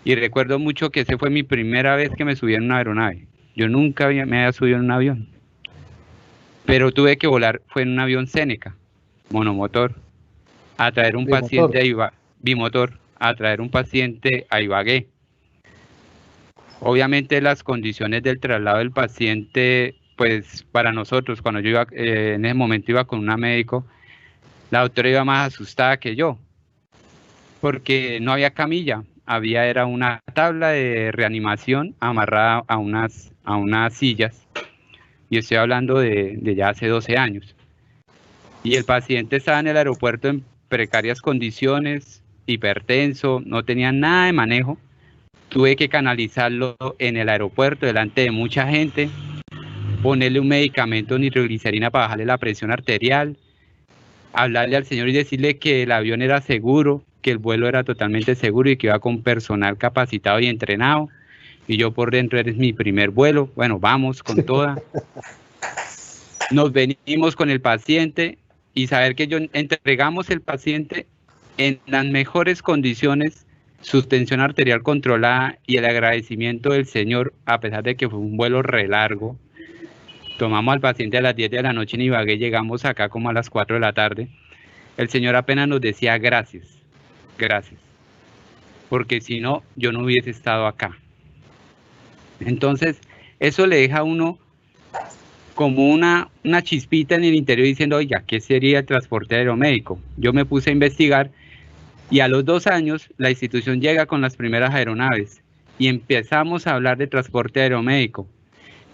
Y recuerdo mucho que esa fue mi primera vez que me subí en una aeronave. Yo nunca me había subido en un avión. Pero tuve que volar, fue en un avión Seneca, monomotor, a traer un paciente bimotor, a traer un paciente a Ibagué. Obviamente las condiciones del traslado del paciente, pues para nosotros, cuando yo iba, en ese momento iba con una médico, la doctora iba más asustada que yo, porque no había camilla, era una tabla de reanimación amarrada a unas sillas, y estoy hablando de ya hace 12 años. Y el paciente estaba en el aeropuerto en precarias condiciones, hipertenso, no tenía nada de manejo. Tuve que canalizarlo en el aeropuerto delante de mucha gente, ponerle un medicamento nitroglicerina para bajarle la presión arterial, hablarle al señor y decirle que el avión era seguro, que el vuelo era totalmente seguro y que iba con personal capacitado y entrenado. Y yo por dentro, eres mi primer vuelo, bueno, vamos con toda. Nos venimos con el paciente y saber que entregamos el paciente en las mejores condiciones, su tensión arterial controlada y el agradecimiento del señor, a pesar de que fue un vuelo re largo. Tomamos al paciente a las 10 de la noche en Ibagué, llegamos acá como a las 4 de la tarde. El señor apenas nos decía gracias, porque si no, yo no hubiese estado acá. Entonces, eso le deja a uno como una chispita en el interior diciendo, oiga, ¿qué sería el transporte aeromédico? Yo me puse a investigar y a los 2 años la institución llega con las primeras aeronaves y empezamos a hablar de transporte aeromédico.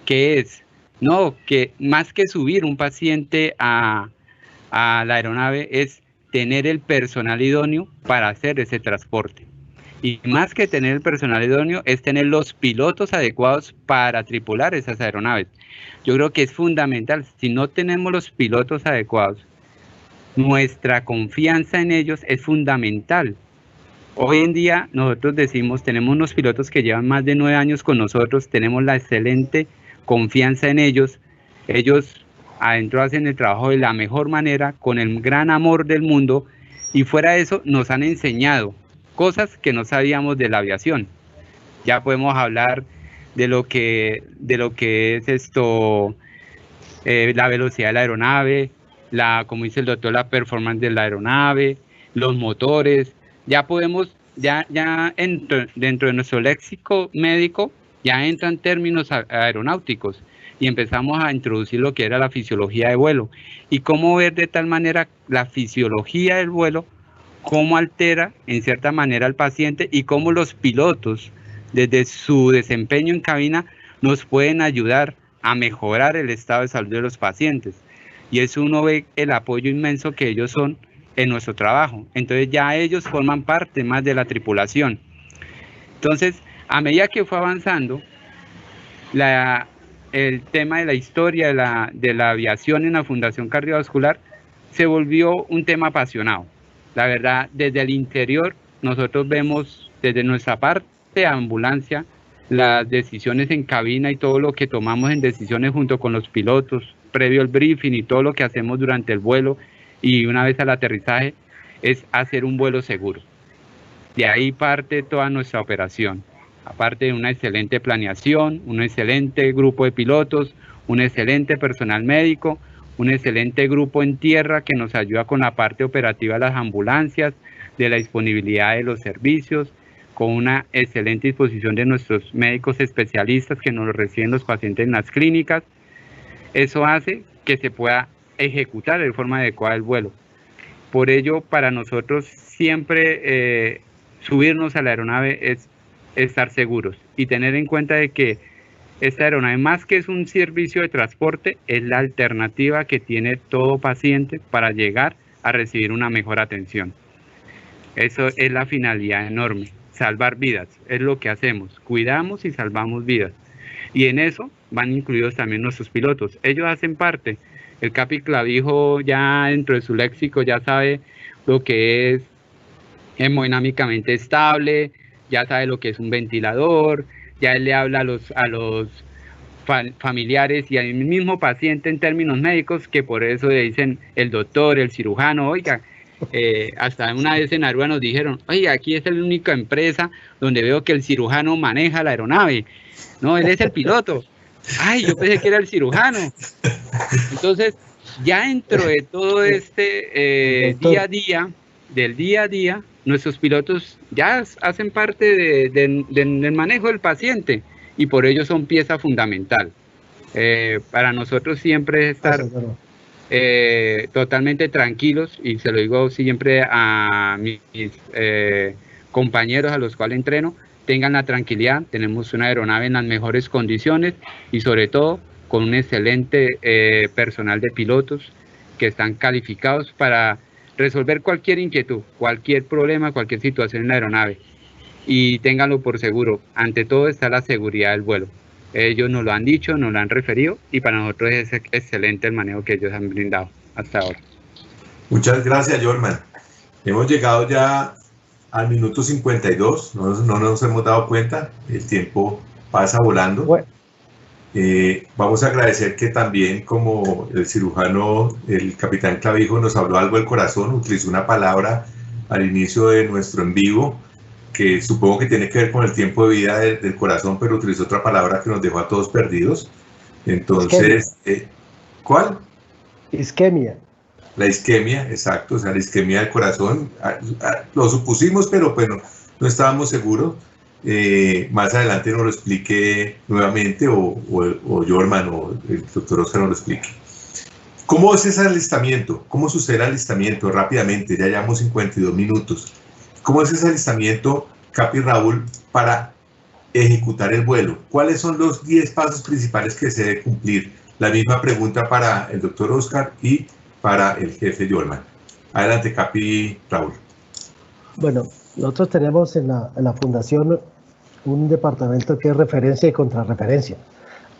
¿Qué es? No, que más que subir un paciente a la aeronave es tener el personal idóneo para hacer ese transporte. Y más que tener el personal idóneo es tener los pilotos adecuados para tripular esas aeronaves. Yo creo que es fundamental. Si no tenemos los pilotos adecuados, nuestra confianza en ellos es fundamental. Hoy en día nosotros decimos, tenemos unos pilotos que llevan más de 9 años con nosotros, tenemos la excelente confianza en ellos. Ellos adentro hacen el trabajo de la mejor manera, con el gran amor del mundo, y fuera de eso nos han enseñado cosas que no sabíamos de la aviación. Ya podemos hablar de lo que es esto, la velocidad de la aeronave, como dice el doctor, la performance de la aeronave, los motores. Ya podemos, dentro de nuestro léxico médico, ya entran términos aeronáuticos y empezamos a introducir lo que era la fisiología de vuelo y cómo ver de tal manera la fisiología del vuelo, cómo altera en cierta manera al paciente y cómo los pilotos, desde su desempeño en cabina, nos pueden ayudar a mejorar el estado de salud de los pacientes. Y eso uno ve el apoyo inmenso que ellos son en nuestro trabajo. Entonces ya ellos forman parte más de la tripulación. Entonces, a medida que fue avanzando el tema de la historia de la aviación en la Fundación Cardiovascular, se volvió un tema apasionado. La verdad, desde el interior, nosotros vemos desde nuestra parte de ambulancia las decisiones en cabina y todo lo que tomamos en decisiones junto con los pilotos, previo al briefing y todo lo que hacemos durante el vuelo y una vez al aterrizaje, es hacer un vuelo seguro. De ahí parte toda nuestra operación. Aparte de una excelente planeación, un excelente grupo de pilotos, un excelente personal médico, un excelente grupo en tierra que nos ayuda con la parte operativa de las ambulancias, de la disponibilidad de los servicios, con una excelente disposición de nuestros médicos especialistas que nos reciben los pacientes en las clínicas. Eso hace que se pueda ejecutar de forma adecuada el vuelo. Por ello, para nosotros siempre subirnos a la aeronave es estar seguros y tener en cuenta de que esta aeronave, más que es un servicio de transporte, es la alternativa que tiene todo paciente para llegar a recibir una mejor atención. Eso es la finalidad enorme, salvar vidas, es lo que hacemos, cuidamos y salvamos vidas. Y en eso van incluidos también nuestros pilotos, ellos hacen parte. El Capi Clavijo ya dentro de su léxico ya sabe lo que es hemodinámicamente estable, ya sabe lo que es un ventilador, ya él le habla a los familiares y al mismo paciente en términos médicos, que por eso le dicen el doctor, el cirujano. Oiga, hasta una vez en Aruba nos dijeron, oiga, aquí es la única empresa donde veo que el cirujano maneja la aeronave. No, él es el piloto. Ay, yo pensé que era el cirujano. Entonces, ya dentro de todo este día a día, nuestros pilotos ya hacen parte del manejo del paciente y por ello son pieza fundamental. Para nosotros siempre estar totalmente tranquilos, y se lo digo siempre a mis compañeros a los cuales entreno, tengan la tranquilidad, tenemos una aeronave en las mejores condiciones y sobre todo con un excelente personal de pilotos que están calificados para resolver cualquier inquietud, cualquier problema, cualquier situación en la aeronave. Y ténganlo por seguro, ante todo está la seguridad del vuelo. Ellos nos lo han dicho, nos lo han referido y para nosotros es excelente el manejo que ellos han brindado hasta ahora. Muchas gracias, Jorman. Hemos llegado ya al minuto 52, no nos hemos dado cuenta, el tiempo pasa volando. Bueno. Vamos a agradecer que también, como el cirujano, el capitán Clavijo nos habló algo del corazón, utilizó una palabra al inicio de nuestro en vivo que supongo que tiene que ver con el tiempo de vida del corazón, pero utilizó otra palabra que nos dejó a todos perdidos. Entonces, ¿cuál? Isquemia. La isquemia, exacto, o sea, la isquemia del corazón, lo supusimos, pero bueno, no estábamos seguros. Más adelante nos lo explique nuevamente, o Jorman o el doctor Oscar nos lo explique. ¿Cómo es ese alistamiento? ¿Cómo sucede el alistamiento? Rápidamente, ya llevamos 52 minutos. ¿Cómo es ese alistamiento, Capi Raúl, para ejecutar el vuelo? ¿Cuáles son los 10 pasos principales que se debe cumplir? La misma pregunta para el doctor Oscar y para el jefe Jorman. Adelante, Capi Raúl. Bueno, nosotros tenemos en la fundación un departamento que es referencia y contrarreferencia.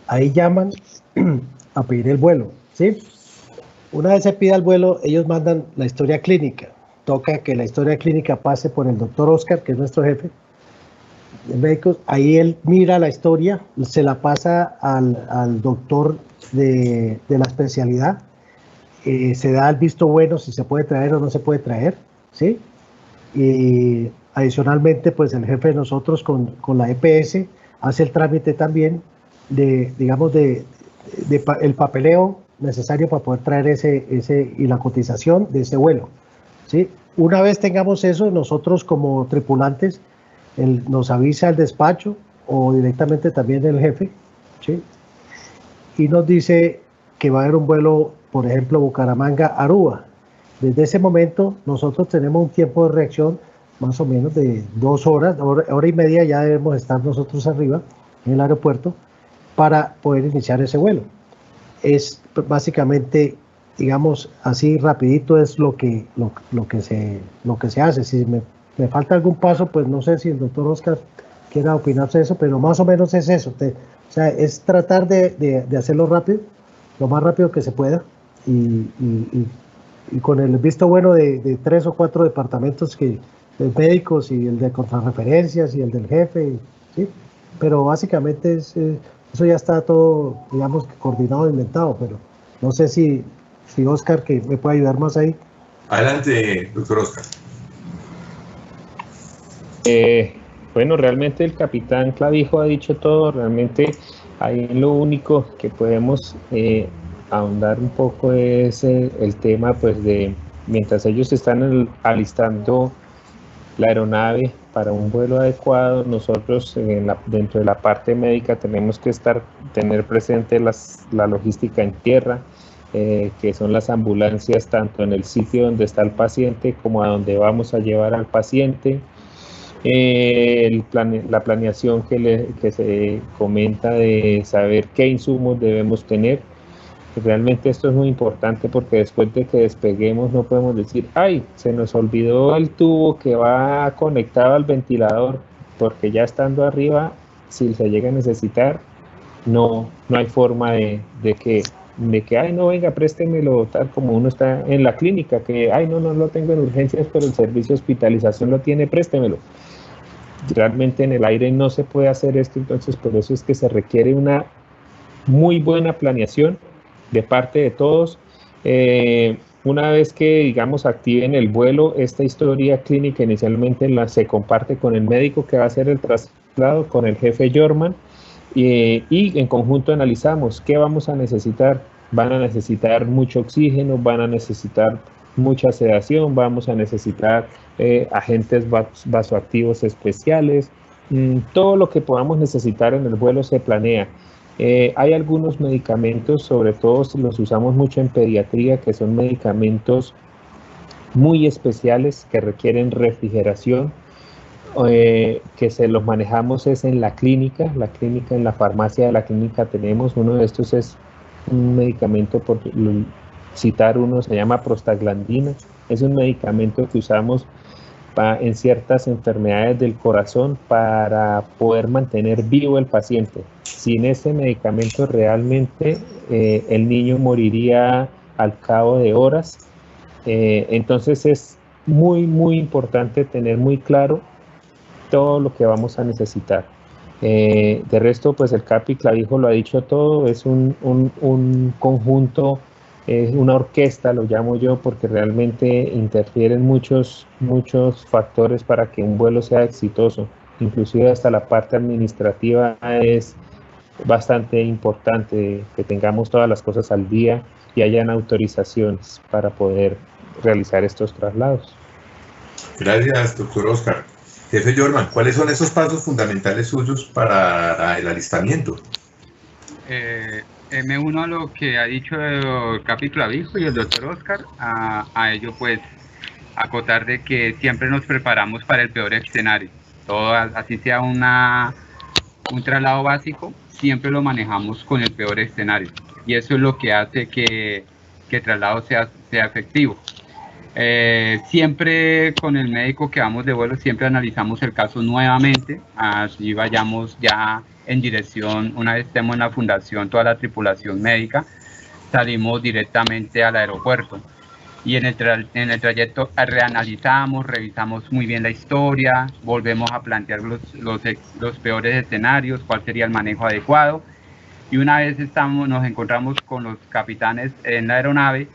Ahí llaman a pedir el vuelo, ¿sí? Una vez se pida el vuelo, ellos mandan la historia clínica, toca que la historia clínica pase por el doctor Oscar, que es nuestro jefe de médicos. Ahí él mira la historia, se la pasa al doctor de la especialidad, se da el visto bueno si se puede traer o no se puede traer, ¿sí? Y adicionalmente, pues el jefe de nosotros con la EPS hace el trámite también el papeleo necesario para poder traer ese y la cotización de ese vuelo, ¿sí? Una vez tengamos eso, nosotros como tripulantes, nos avisa el despacho o directamente también el jefe, ¿sí? Y nos dice que va a haber un vuelo, por ejemplo, Bucaramanga-Aruba. Desde ese momento nosotros tenemos un tiempo de reacción más o menos de 2 horas, hora y media ya debemos estar nosotros arriba en el aeropuerto para poder iniciar ese vuelo. Es básicamente, digamos, así rapidito es lo que se hace. Si me falta algún paso, pues no sé si el doctor Oscar quiera opinar de eso, pero más o menos es eso. O sea, es tratar de hacerlo rápido, lo más rápido que se pueda, y con el visto bueno de 3 o 4 departamentos de médicos y el de contrarreferencias y el del jefe, ¿sí? Pero básicamente eso ya está todo, digamos, coordinado e inventado, pero no sé si Oscar, que me puede ayudar más ahí. Adelante, doctor Oscar. Bueno, realmente el capitán Clavijo ha dicho todo. Realmente ahí lo único que podemos ahondar un poco es el tema, pues, de mientras ellos están alistando la aeronave para un vuelo adecuado, nosotros dentro de la parte médica tenemos que tener presente la logística en tierra, que son las ambulancias tanto en el sitio donde está el paciente como a donde vamos a llevar al paciente. La planeación que se comenta de saber qué insumos debemos tener. Realmente esto es muy importante porque después de que despeguemos no podemos decir, ay, se nos olvidó el tubo que va conectado al ventilador, porque ya estando arriba, si se llega a necesitar, no hay forma de que, ay, no, venga, préstemelo, tal como uno está en la clínica, que, ay, no lo tengo en urgencias, pero el servicio de hospitalización lo tiene, préstemelo. Realmente en el aire no se puede hacer esto, entonces por eso es que se requiere una muy buena planeación de parte de todos. Una vez que, digamos, activen el vuelo, esta historia clínica inicialmente se comparte con el médico que va a hacer el traslado, con el jefe Jorman, y en conjunto analizamos qué vamos a necesitar. Van a necesitar mucho oxígeno, van a necesitar mucha sedación, vamos a necesitar agentes vasoactivos especiales, todo lo que podamos necesitar en el vuelo se planea. Hay algunos medicamentos, sobre todo los usamos mucho en pediatría, que son medicamentos muy especiales que requieren refrigeración, que se los manejamos es en la clínica, en la farmacia de la clínica tenemos. Uno de estos es un medicamento, por citar uno, se llama prostaglandina. Es un medicamento que usamos en ciertas enfermedades del corazón para poder mantener vivo el paciente. Sin ese medicamento realmente el niño moriría al cabo de horas. Entonces es muy importante tener muy claro todo lo que vamos a necesitar. De resto, pues el Capi Clavijo lo ha dicho todo, es un conjunto, es una orquesta, lo llamo yo, porque realmente interfieren muchos factores para que un vuelo sea exitoso. Inclusive hasta la parte administrativa es bastante importante, que tengamos todas las cosas al día y hayan autorizaciones para poder realizar estos traslados. Gracias, doctor Oscar. Jefe Jorman, ¿cuáles son esos pasos fundamentales suyos para el alistamiento? Me uno a lo que ha dicho el Capi Clavijo y el doctor Oscar, a ello pues acotar de que siempre nos preparamos para el peor escenario. Todo, así sea un traslado básico, siempre lo manejamos con el peor escenario. Y eso es lo que hace que el traslado sea efectivo. Siempre con el médico que vamos de vuelo, siempre analizamos el caso nuevamente, así vayamos ya en dirección, una vez estemos en la fundación, toda la tripulación médica, salimos directamente al aeropuerto. y en el trayecto reanalizamos, revisamos muy bien la historia, volvemos a plantear los peores escenarios, cuál sería el manejo adecuado, y una vez nos encontramos con los capitanes en la aeronave,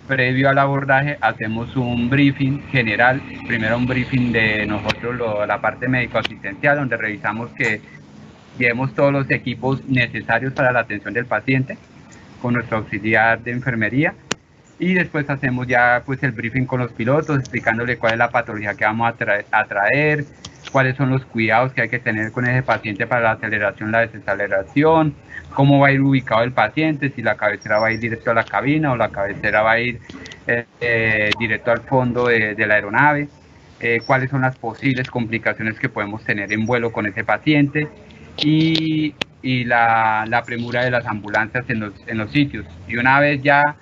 previo al abordaje hacemos un briefing general, primero un briefing de nosotros, la parte médico-asistencial, donde revisamos que llevemos todos los equipos necesarios para la atención del paciente, con nuestro auxiliar de enfermería, y después hacemos ya pues el briefing con los pilotos, explicándole cuál es la patología que vamos a traer, cuáles son los cuidados que hay que tener con ese paciente para la aceleración, la desaceleración, cómo va a ir ubicado el paciente, si la cabecera va a ir directo a la cabina o la cabecera va a ir directo al fondo de la aeronave, cuáles son las posibles complicaciones que podemos tener en vuelo con ese paciente, y la premura de las ambulancias en los sitios. Y una vez ya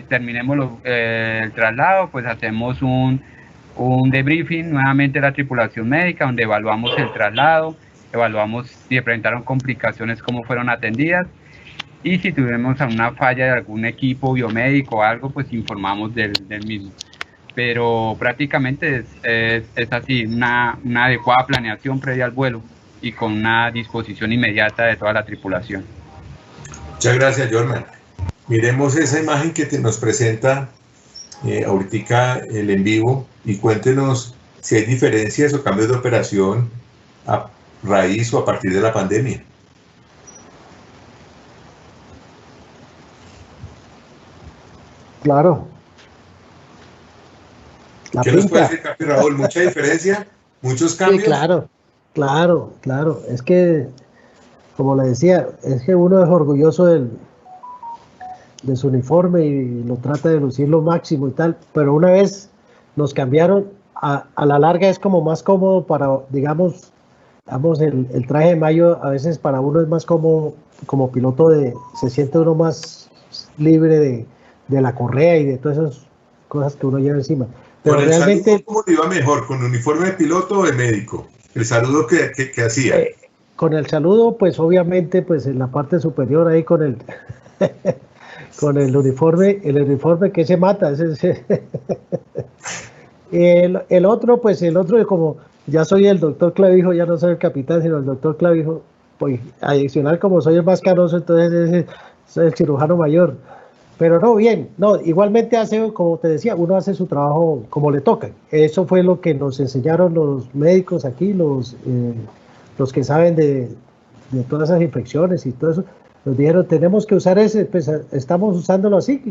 terminemos el traslado, pues hacemos un debriefing nuevamente de la tripulación médica, donde evaluamos el traslado, evaluamos si se presentaron complicaciones, cómo fueron atendidas, y si tuvimos alguna falla de algún equipo biomédico o algo, pues informamos del mismo. Pero prácticamente es así, una adecuada planeación previa al vuelo y con una disposición inmediata de toda la tripulación. Muchas gracias, Jorman. Miremos esa imagen que nos presenta ahorita el en vivo y cuéntenos si hay diferencias o cambios de operación a raíz o a partir de la pandemia. Claro. ¿Qué nos puede decir, Capi Raúl? ¿Mucha diferencia? ¿Muchos cambios? Sí, claro. Es que, como le decía, es que uno es orgulloso de su uniforme y lo trata de lucir lo máximo y tal, pero una vez nos cambiaron, a la larga es como más cómodo para, digamos, el traje de mayo a veces para uno es más cómodo como piloto, se siente uno más libre de la correa y de todas esas cosas que uno lleva encima. Pero ¿Con el realmente, saludo cómo le iba mejor? ¿Con uniforme de piloto o de médico? El saludo que hacía. Con el saludo, pues obviamente, pues en la parte superior ahí con el con el uniforme que se mata. El otro como ya soy el doctor Clavijo, ya no soy el capitán, sino el doctor Clavijo, pues adicional como soy el más canoso, entonces soy el cirujano mayor. Pero no, bien, no, igualmente como te decía, uno hace su trabajo como le toca. Eso fue lo que nos enseñaron los médicos aquí, los que saben de todas esas infecciones y todo eso. Nos dijeron, tenemos que usar ese, pues estamos usándolo así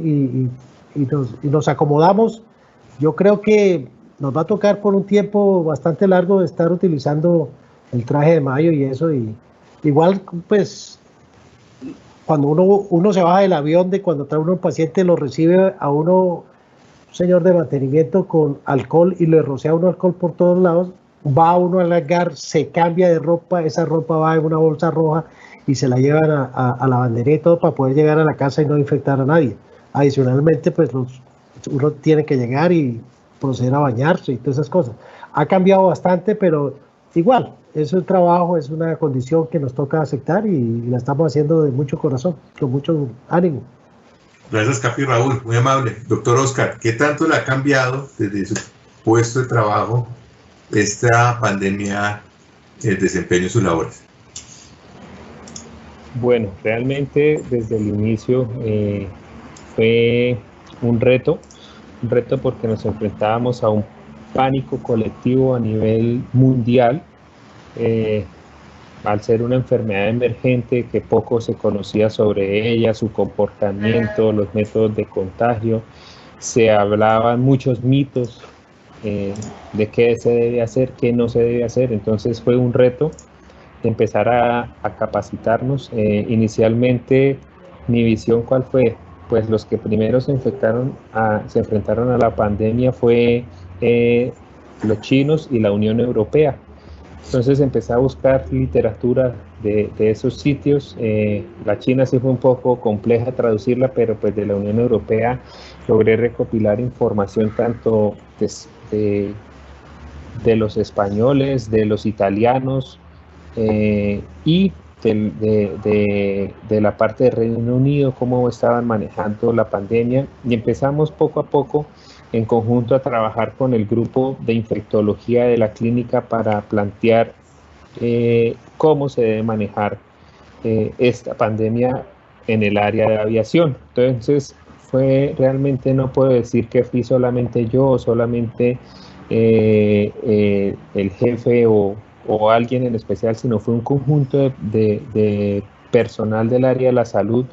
y nos acomodamos. Yo creo que nos va a tocar por un tiempo bastante largo estar utilizando el traje de mayo y eso. Y igual, pues, cuando uno se baja del avión, cuando trae uno un paciente, lo recibe a uno un señor de mantenimiento con alcohol y le rocea uno alcohol por todos lados, va uno al hangar, se cambia de ropa, esa ropa va en una bolsa roja y se la llevan a la bandería y todo para poder llegar a la casa y no infectar a nadie. Adicionalmente, pues uno tiene que llegar y proceder a bañarse y todas esas cosas. Ha cambiado bastante, pero igual, es un trabajo, es una condición que nos toca aceptar y la estamos haciendo de mucho corazón, con mucho ánimo. Gracias, Capi Raúl, muy amable. Doctor Oscar, ¿qué tanto le ha cambiado desde su puesto de trabajo esta pandemia, el desempeño de sus labores? Bueno, realmente desde el inicio fue un reto porque nos enfrentábamos a un pánico colectivo a nivel mundial, al ser una enfermedad emergente que poco se conocía sobre ella, su comportamiento, los métodos de contagio, se hablaban muchos mitos de qué se debe hacer, qué no se debe hacer. Entonces fue un reto empezar a capacitarnos. Inicialmente mi visión, ¿cuál fue? Pues los que primero se enfrentaron a la pandemia fue los chinos y la Unión Europea. Entonces empecé a buscar literatura de esos sitios. La China sí fue un poco compleja traducirla, pero pues de la Unión Europea logré recopilar información tanto de los españoles, de los italianos, y de la parte de Reino Unido, cómo estaban manejando la pandemia, y empezamos poco a poco en conjunto a trabajar con el grupo de infectología de la clínica para plantear cómo se debe manejar esta pandemia en el área de aviación. Entonces realmente no puedo decir que fui solamente yo o solamente el jefe o alguien en especial, sino fue un conjunto de personal del área de la salud,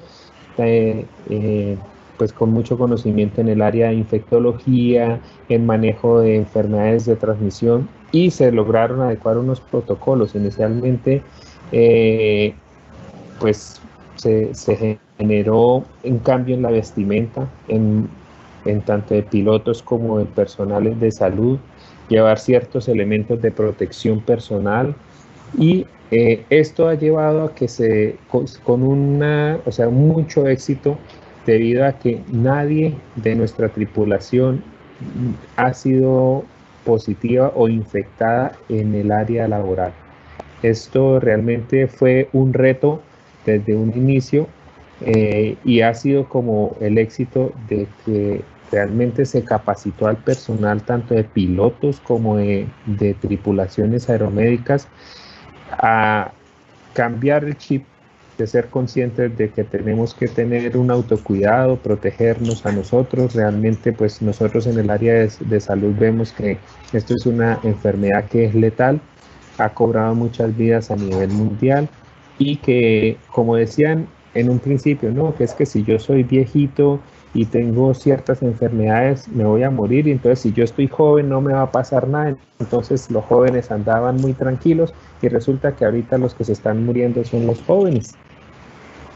pues con mucho conocimiento en el área de infectología, en manejo de enfermedades de transmisión, y se lograron adecuar unos protocolos. Inicialmente, pues se generó un cambio en la vestimenta, en tanto de pilotos como de personales de salud, llevar ciertos elementos de protección personal, y esto ha llevado a que con mucho éxito, debido a que nadie de nuestra tripulación ha sido positiva o infectada en el área laboral. Esto realmente fue un reto desde un inicio, y ha sido como el éxito de que realmente se capacitó al personal tanto de pilotos como de tripulaciones aeromédicas a cambiar el chip de ser conscientes de que tenemos que tener un autocuidado, protegernos a nosotros. Realmente, pues nosotros en el área de salud vemos que esto es una enfermedad que es letal, ha cobrado muchas vidas a nivel mundial, y que, como decían en un principio, no, que es que si yo soy viejito y tengo ciertas enfermedades me voy a morir, y entonces si yo estoy joven no me va a pasar nada. Entonces los jóvenes andaban muy tranquilos, y resulta que ahorita los que se están muriendo son los jóvenes.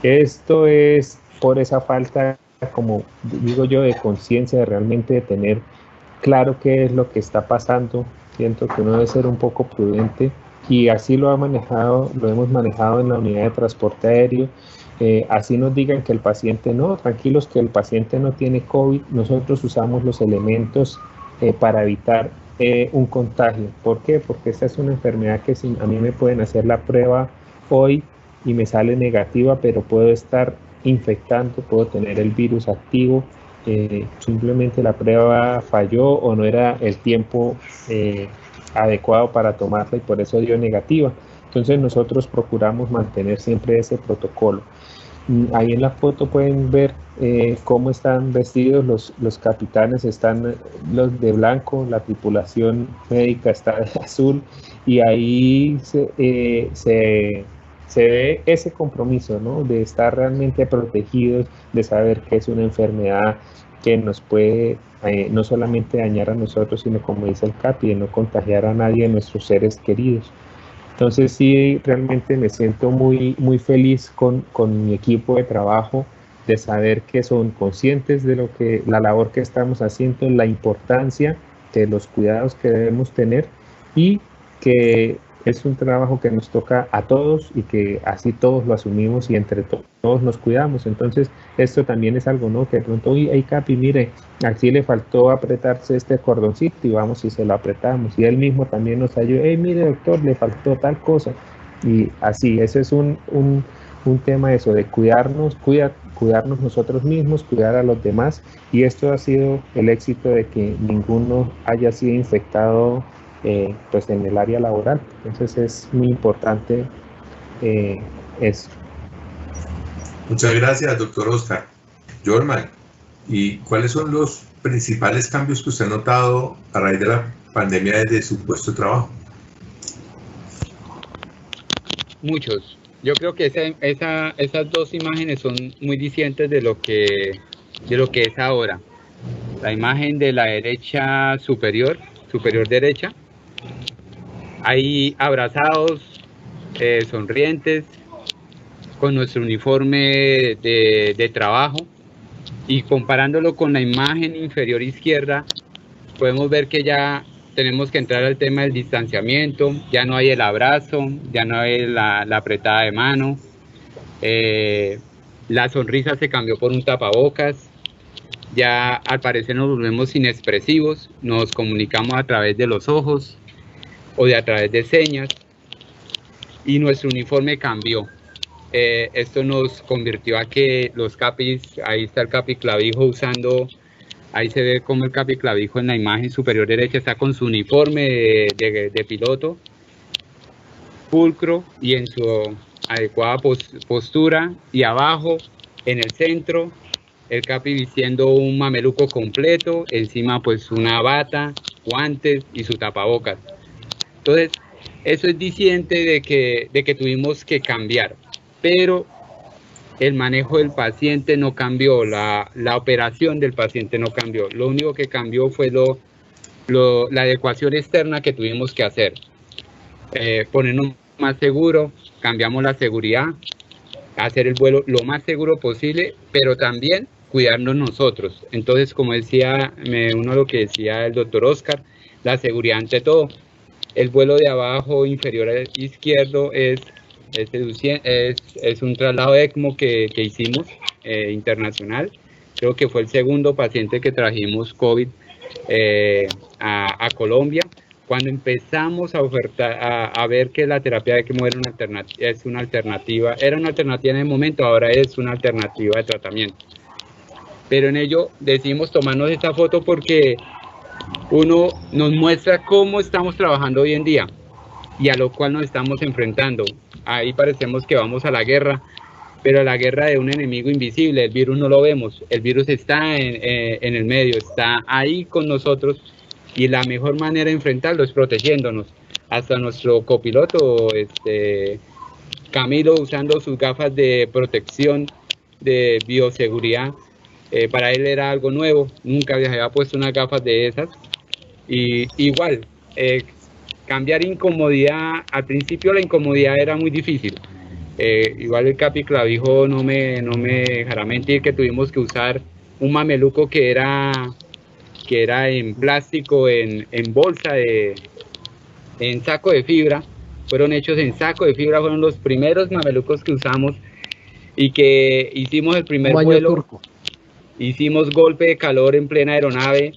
Esto es por esa falta, como digo yo, de conciencia, de realmente de tener claro qué es lo que está pasando. Siento que uno debe ser un poco prudente, y así lo hemos manejado en la unidad de transporte aéreo. Así nos digan que el paciente no, tranquilos, que el paciente no tiene COVID, nosotros usamos los elementos para evitar un contagio. ¿Por qué? Porque esta es una enfermedad que a mí me pueden hacer la prueba hoy y me sale negativa, pero puedo estar infectando, puedo tener el virus activo, simplemente la prueba falló o no era el tiempo adecuado para tomarla y por eso dio negativa. Entonces nosotros procuramos mantener siempre ese protocolo. Ahí en la foto pueden ver cómo están vestidos los capitanes. Están los de blanco, la tripulación médica está de azul, y ahí se ve ese compromiso, ¿no?, de estar realmente protegidos, de saber que es una enfermedad que nos puede no solamente dañar a nosotros, sino, como dice el Capi, de no contagiar a nadie de nuestros seres queridos. Entonces sí, realmente me siento muy, muy feliz con mi equipo de trabajo, de saber que son conscientes de la labor que estamos haciendo, la importancia de los cuidados que debemos tener, y que es un trabajo que nos toca a todos y que así todos lo asumimos y entre todos nos cuidamos. Entonces esto también es algo, ¿no?, que de pronto, hey Capi, mire, aquí le faltó apretarse este cordoncito y vamos y se lo apretamos, y él mismo también nos ayuda, hey, mire doctor, le faltó tal cosa, y así. Ese es un tema eso, de cuidarnos nosotros mismos, cuidar a los demás, y esto ha sido el éxito de que ninguno haya sido infectado pues en el área laboral. Entonces es muy importante eso. Muchas gracias, doctor Oscar. Jorman, ¿y cuáles son los principales cambios que usted ha notado a raíz de la pandemia desde su puesto de trabajo? Muchos. Yo creo que esas dos imágenes son muy distintas de lo que es ahora. La imagen de la derecha superior derecha, ahí abrazados, sonrientes, con nuestro uniforme de trabajo, y comparándolo con la imagen inferior izquierda, podemos ver que ya tenemos que entrar al tema del distanciamiento. Ya no hay el abrazo, ya no hay la apretada de mano, la sonrisa se cambió por un tapabocas. Ya al parecer nos volvemos inexpresivos, nos comunicamos a través de los ojos o a través de señas, y nuestro uniforme cambió. esto nos convirtió a que los capis, ahí está el capiclavijo usando, ahí se ve como el capiclavijo en la imagen superior derecha está con su uniforme de piloto, pulcro y en su adecuada postura, y abajo, en el centro, el capi vistiendo un mameluco completo, encima pues una bata, guantes y su tapabocas. Entonces, eso es diciente de que tuvimos que cambiar, pero el manejo del paciente no cambió, la operación del paciente no cambió. Lo único que cambió fue la adecuación externa que tuvimos que hacer. Ponernos más seguro, cambiamos la seguridad, hacer el vuelo lo más seguro posible, pero también cuidarnos nosotros. Entonces, como decía, uno de lo que decía el doctor Oscar, la seguridad ante todo. El vuelo de abajo inferior izquierdo es un traslado de ECMO que hicimos internacional. Creo que fue el segundo paciente que trajimos COVID a Colombia. Cuando empezamos a ofertar, a ver que la terapia de ECMO era una alternativa en el momento, ahora es una alternativa de tratamiento. Pero en ello decidimos tomarnos esta foto porque uno nos muestra cómo estamos trabajando hoy en día y a lo cual nos estamos enfrentando. Ahí parecemos que vamos a la guerra, pero a la guerra de un enemigo invisible. El virus no lo vemos, el virus está en el medio, está ahí con nosotros, y la mejor manera de enfrentarlo es protegiéndonos. Hasta nuestro copiloto, Camilo, usando sus gafas de protección de bioseguridad, para él era algo nuevo, nunca había puesto unas gafas de esas. Y igual, cambiar incomodidad, al principio la incomodidad era muy difícil. Igual el capiclavijo no me dejará mentir que tuvimos que usar un mameluco que era en plástico, en bolsa, en saco de fibra. Fueron hechos en saco de fibra, fueron los primeros mamelucos que usamos y que hicimos el primer vuelo. Turco. Hicimos golpe de calor en plena aeronave.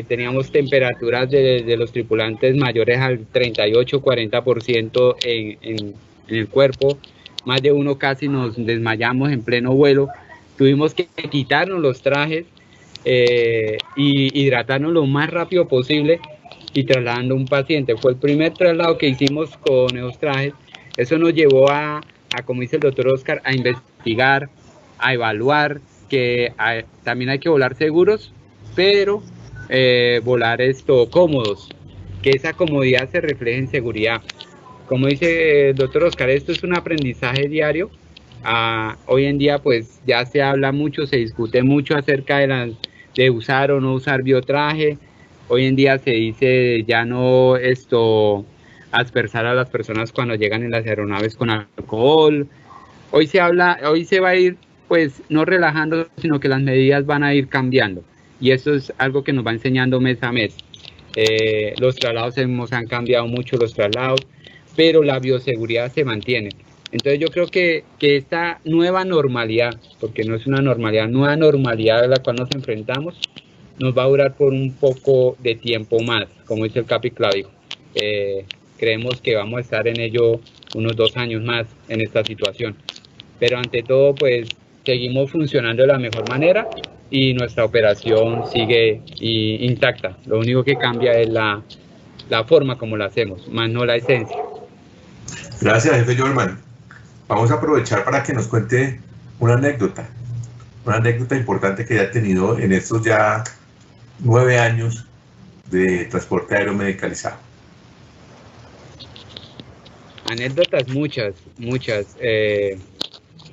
Teníamos temperaturas de los tripulantes mayores al 38-40% en el cuerpo. Más de uno casi nos desmayamos en pleno vuelo. Tuvimos que quitarnos los trajes y hidratarnos lo más rápido posible y trasladando un paciente. Fue el primer traslado que hicimos con esos trajes. Eso nos llevó a como dice el doctor Oscar, a investigar, a evaluar, que también hay que volar seguros, pero volar cómodos, que esa comodidad se refleje en seguridad. Como dice el doctor Oscar, esto es un aprendizaje diario. Hoy en día pues ya se habla mucho, se discute mucho acerca de usar o no usar biotraje. Hoy en día se dice ya no aspersar a las personas cuando llegan en las aeronaves con alcohol. Hoy se va a ir pues no relajando, sino que las medidas van a ir cambiando. Y eso es algo que nos va enseñando mes a mes. Los traslados han cambiado mucho los traslados, pero la bioseguridad se mantiene. Entonces yo creo que esta nueva normalidad, porque no es una normalidad, nueva normalidad a la cual nos enfrentamos, nos va a durar por un poco de tiempo más, como dice el capiclavijo. Creemos que vamos a estar en ello unos 2 años más en esta situación. Pero ante todo, pues seguimos funcionando de la mejor manera y nuestra operación sigue intacta. Lo único que cambia es la forma como la hacemos, más no la esencia. Gracias, jefe Jorman. Vamos a aprovechar para que nos cuente una anécdota importante que ya ha tenido en estos ya 9 años de transporte aéreo medicalizado. Anécdotas muchas.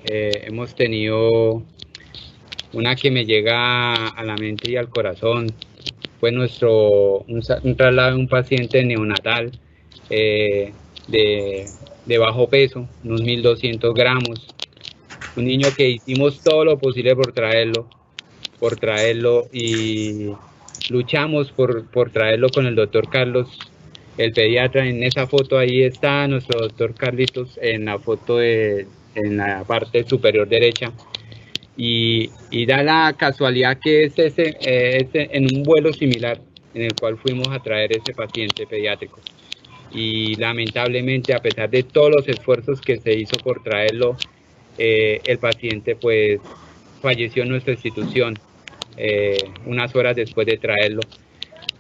Hemos tenido una que me llega a la mente y al corazón. Fue un traslado de un paciente neonatal de bajo peso, unos 1.200 gramos. Un niño que hicimos todo lo posible por traerlo y luchamos por traerlo con el doctor Carlos, el pediatra. En esa foto ahí está nuestro doctor Carlitos en la foto en la parte superior derecha. Y da la casualidad que es en un vuelo similar en el cual fuimos a traer ese paciente pediátrico. y lamentablemente, a pesar de todos los esfuerzos que se hizo por traerlo, el paciente pues falleció en nuestra institución unas horas después de traerlo.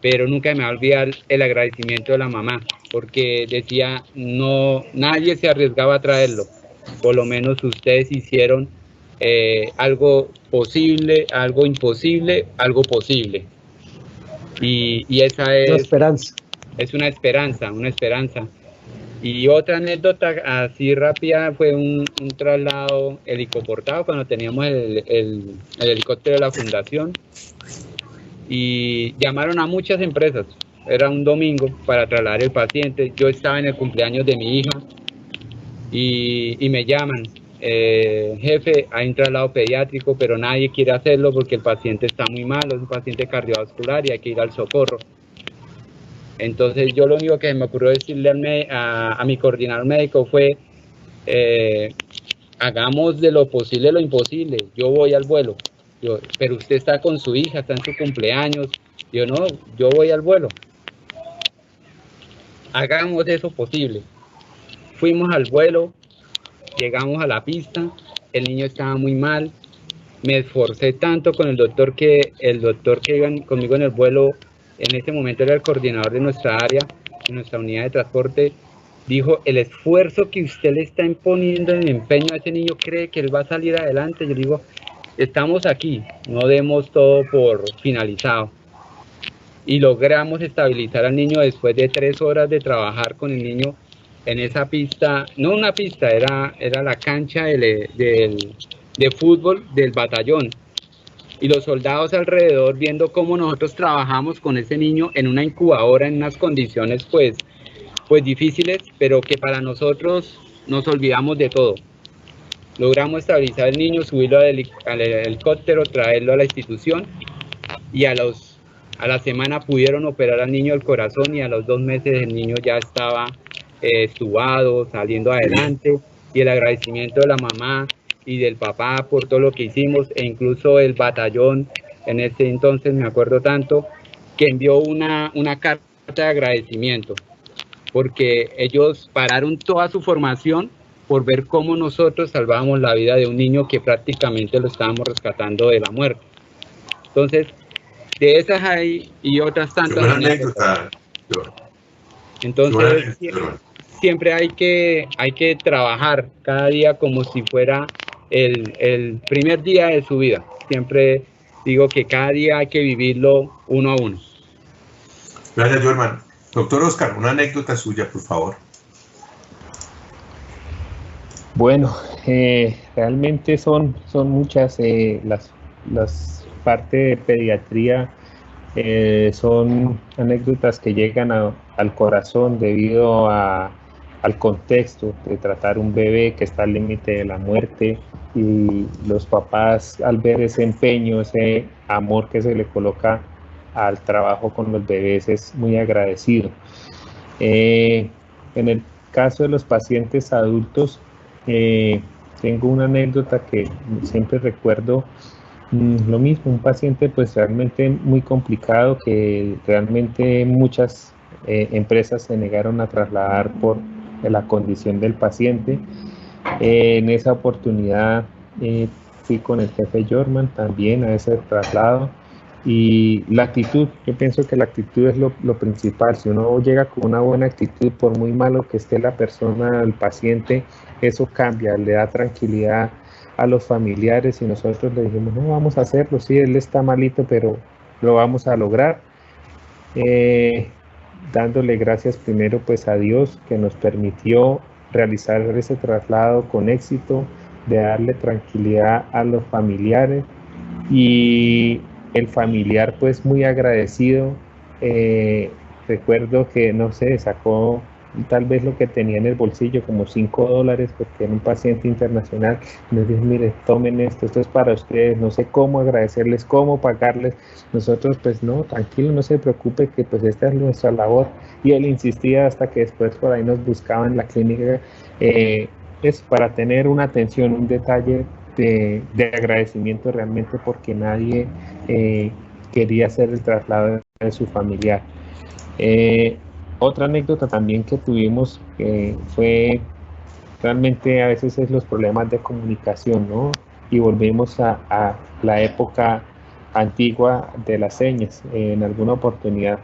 Pero nunca me va a olvidar el agradecimiento de la mamá, porque decía, no, nadie se arriesgaba a traerlo, por lo menos ustedes hicieron algo posible, algo imposible, algo posible. Y esa es una esperanza, una esperanza. Y otra anécdota así rápida fue un traslado helicoportado cuando teníamos el helicóptero de la fundación, y llamaron a muchas empresas, era un domingo, para trasladar el paciente. Yo estaba en el cumpleaños de mi hija y me llaman, jefe, hay un traslado pediátrico, pero nadie quiere hacerlo porque el paciente está muy malo, es un paciente cardiovascular y hay que ir al socorro. Entonces yo lo único que me ocurrió decirle a mi coordinador médico fue, hagamos de lo posible lo imposible, yo voy al vuelo. Yo, pero usted está con su hija, está en su cumpleaños. Yo, no, yo voy al vuelo. Hagamos eso posible. Fuimos al vuelo, llegamos a la pista, el niño estaba muy mal. Me esforcé tanto con el doctor que iba conmigo en el vuelo, en ese momento era el coordinador de nuestra área, de nuestra unidad de transporte, dijo, el esfuerzo que usted le está imponiendo en el empeño a ese niño, ¿cree que él va a salir adelante? Yo digo, estamos aquí, no demos todo por finalizado. Y logramos estabilizar al niño después de 3 horas de trabajar con el niño en esa pista, no una pista, era la cancha de fútbol del batallón. Y los soldados alrededor viendo cómo nosotros trabajamos con ese niño en una incubadora, en unas condiciones pues difíciles, pero que para nosotros nos olvidamos de todo. Logramos estabilizar al niño, subirlo al helicóptero, traerlo a la institución, y a la semana pudieron operar al niño del corazón, y a los 2 meses el niño ya estaba estubado, saliendo adelante, y el agradecimiento de la mamá y del papá por todo lo que hicimos, e incluso el batallón en ese entonces, me acuerdo tanto, que envió una carta de agradecimiento, porque ellos pararon toda su formación por ver cómo nosotros salvábamos la vida de un niño que prácticamente lo estábamos rescatando de la muerte. Entonces, de esas hay y otras tantas anécdotas. Entonces, siempre hay que trabajar cada día como si fuera el primer día de su vida. Siempre digo que cada día hay que vivirlo uno a uno. Gracias, Jorman. Doctor Oscar, una anécdota suya, por favor. Bueno, realmente son muchas las partes de pediatría, son anécdotas que llegan al corazón debido al contexto de tratar un bebé que está al límite de la muerte, y los papás, al ver ese empeño, ese amor que se le coloca al trabajo con los bebés, es muy agradecido. En el caso de los pacientes adultos, tengo una anécdota que siempre recuerdo. Lo mismo, un paciente pues realmente muy complicado, que realmente muchas empresas se negaron a trasladar por la condición del paciente. En esa oportunidad fui con el jefe Jorman también a ese traslado, y la actitud, yo pienso que la actitud es lo principal. Si uno llega con una buena actitud, por muy malo que esté la persona, el paciente, eso cambia, le da tranquilidad a los familiares, y nosotros le dijimos, no, vamos a hacerlo, sí, él está malito, pero lo vamos a lograr, dándole gracias primero pues a Dios, que nos permitió realizar ese traslado con éxito, de darle tranquilidad a los familiares, y el familiar pues muy agradecido. Recuerdo que, no sé, sacó tal vez lo que tenía en el bolsillo, como $5, porque era un paciente internacional. Nos dijo, mire, tomen esto es para ustedes, no sé cómo agradecerles, cómo pagarles. Nosotros pues no, tranquilo, no se preocupe, que pues esta es nuestra labor. Y él insistía hasta que después por ahí nos buscaba en la clínica, es para tener una atención, un detalle de agradecimiento realmente, porque nadie quería hacer el traslado de su familiar. Otra anécdota también que tuvimos fue realmente a veces es los problemas de comunicación, ¿no? Y volvemos a la época antigua de las señas. En alguna oportunidad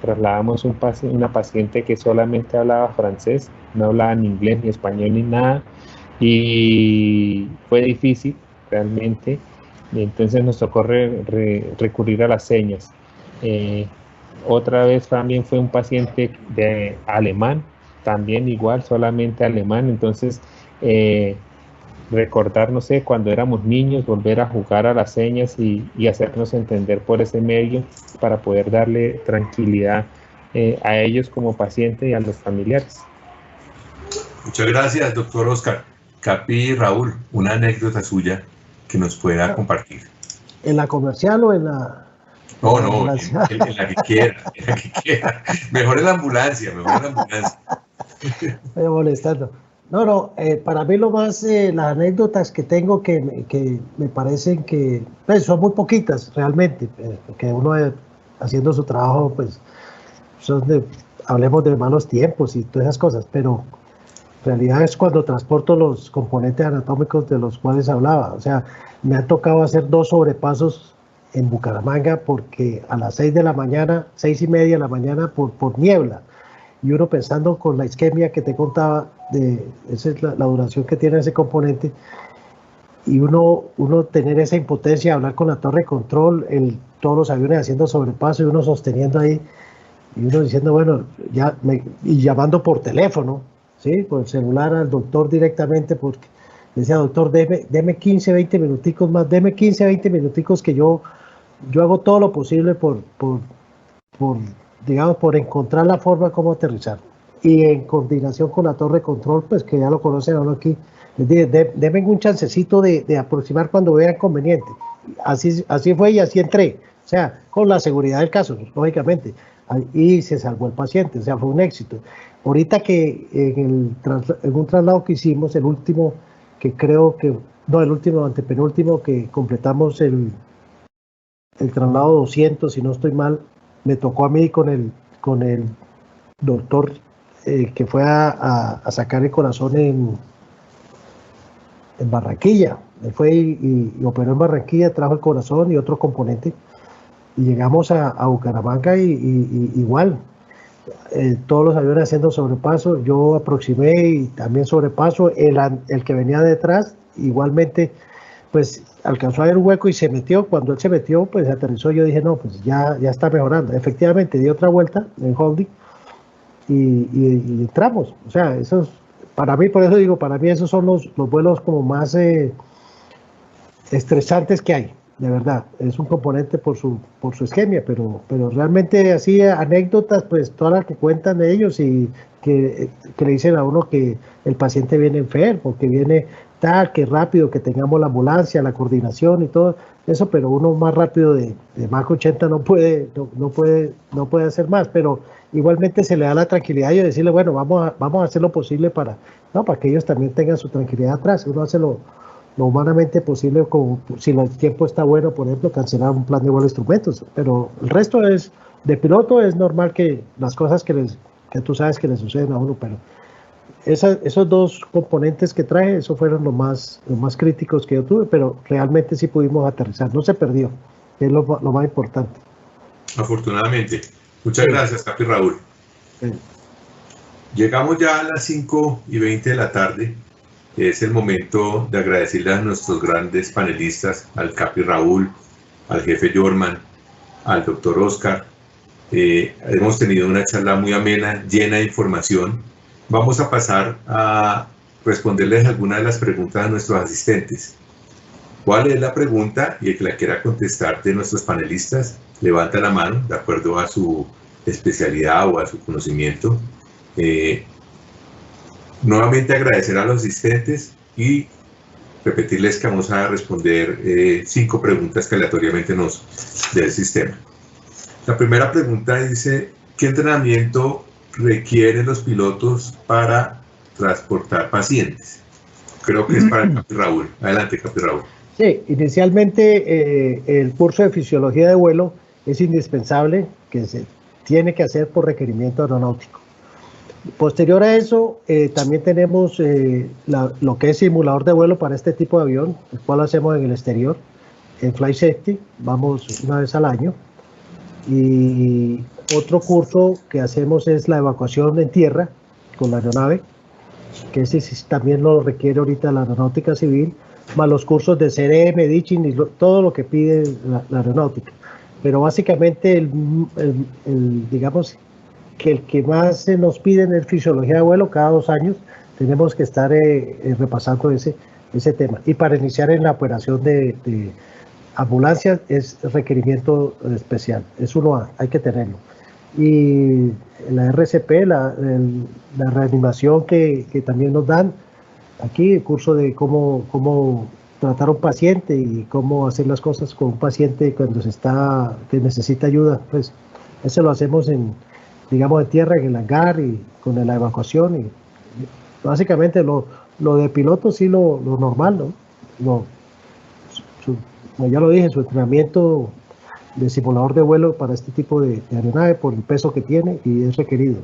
trasladamos una paciente que solamente hablaba francés, no hablaba ni inglés ni español ni nada, y fue difícil realmente, y entonces nos tocó recurrir a las señas. Otra vez también fue un paciente de alemán, también igual, solamente alemán, entonces recordar, no sé, cuando éramos niños, volver a jugar a las señas y hacernos entender por ese medio para poder darle tranquilidad a ellos como pacientes y a los familiares. Muchas gracias, doctor Oscar. Capi Raúl, una anécdota suya que nos pueda compartir. ¿En la comercial o en la...? No, en la que quiera, en la que quiera. Mejor en la ambulancia, Estoy molestando. No, para mí lo más, las anécdotas que tengo que me parecen que pues, son muy poquitas realmente, porque uno haciendo su trabajo, pues, hablemos de malos tiempos y todas esas cosas, pero en realidad es cuando transporto los componentes anatómicos de los cuales hablaba. O sea, me ha tocado hacer 2 sobrepasos en Bucaramanga porque a las 6 de la mañana, 6:30 de la mañana por niebla, y uno pensando con la isquemia que te contaba, esa es la duración que tiene ese componente, y uno tener esa impotencia, hablar con la torre de control, todos los aviones haciendo sobrepaso y uno sosteniendo ahí, y uno diciendo, bueno, y llamando por teléfono, ¿sí? Por el celular al doctor directamente, porque decía, doctor, deme 15, 20 minuticos más, deme 15, 20 minuticos que yo hago todo lo posible por encontrar la forma como aterrizar. Y en coordinación con la torre de control, pues que ya lo conocen ahora aquí, les dije, denme un chancecito de aproximar cuando vean conveniente. Así fue y así entré. O sea, con la seguridad del caso, lógicamente. Y se salvó el paciente, o sea, fue un éxito. Ahorita que en un traslado que hicimos, el último, que creo que, no, el último, antepenúltimo, que completamos el traslado 200, si no estoy mal, me tocó a mí con el doctor que fue a sacar el corazón en Barranquilla. Él fue y operó en Barranquilla, trajo el corazón y otro componente, y llegamos a Bucaramanga y igual, todos los aviones haciendo sobrepaso, yo aproximé y también sobrepaso, el que venía detrás igualmente, pues alcanzó a ver un hueco y se metió. Cuando él se metió, pues aterrizó. Yo dije, no, pues ya está mejorando. Efectivamente, di otra vuelta en holding y entramos. O sea, esos, para mí, por eso digo, para mí esos son los vuelos como más estresantes que hay, de verdad. Es un componente por su isquemia, pero realmente así anécdotas, pues todas las que cuentan de ellos y que le dicen a uno que el paciente viene enfermo, que viene tal, que rápido, que tengamos la ambulancia, la coordinación y todo eso, pero uno más rápido de Mach 80 no puede hacer más, pero igualmente se le da la tranquilidad y decirle, bueno, vamos a hacer lo posible para que ellos también tengan su tranquilidad atrás. Uno hace lo humanamente posible, como si el tiempo está bueno, por ejemplo, cancelar un plan de vuelo de instrumentos, pero el resto de piloto es normal que las cosas que tú sabes que le suceden a uno, pero esos 2 componentes que traje, esos fueron los más críticos que yo tuve, pero realmente sí pudimos aterrizar, no se perdió, que es lo más importante. Afortunadamente. Muchas gracias, Capi Raúl. Sí. Llegamos ya a las 5:20 de la tarde. Es el momento de agradecerle a nuestros grandes panelistas, al Capi Raúl, al jefe Jorman, al doctor Oscar. Hemos tenido una charla muy amena, llena de información. Vamos a pasar a responderles algunas de las preguntas a nuestros asistentes. ¿Cuál es la pregunta? Y el que la quiera contestar de nuestros panelistas, levanta la mano de acuerdo a su especialidad o a su conocimiento. Nuevamente agradecer a los asistentes y repetirles que vamos a responder 5 preguntas que aleatoriamente nos dé el sistema. La primera pregunta dice, ¿qué entrenamiento requieren los pilotos para transportar pacientes? Creo que es para el Capi Raúl. Adelante, Capi Raúl. Sí, inicialmente el curso de fisiología de vuelo es indispensable, que tiene que hacer por requerimiento aeronáutico. Posterior a eso, también tenemos lo que es simulador de vuelo para este tipo de avión, el cual hacemos en el exterior, en Flight Safety, vamos una vez al año. Y otro curso que hacemos es la evacuación en tierra con la aeronave, que ese también lo requiere ahorita la aeronáutica civil, más los cursos de CRM, Ditching y todo lo que pide la aeronáutica. Pero básicamente digamos que el que más se nos pide es fisiología de vuelo. Cada 2 años tenemos que estar repasando ese tema. Y para iniciar en la operación de ambulancias es requerimiento especial, es uno, hay que tenerlo. Y la RCP, la reanimación que también nos dan aquí, el curso de cómo tratar a un paciente y cómo hacer las cosas con un paciente cuando que necesita ayuda, pues eso lo hacemos digamos en tierra, en el hangar y con la evacuación. Y básicamente lo de piloto sí lo normal, ¿no? Como ya lo dije, su entrenamiento de simulador de vuelo para este tipo de aeronave por el peso que tiene y es requerido.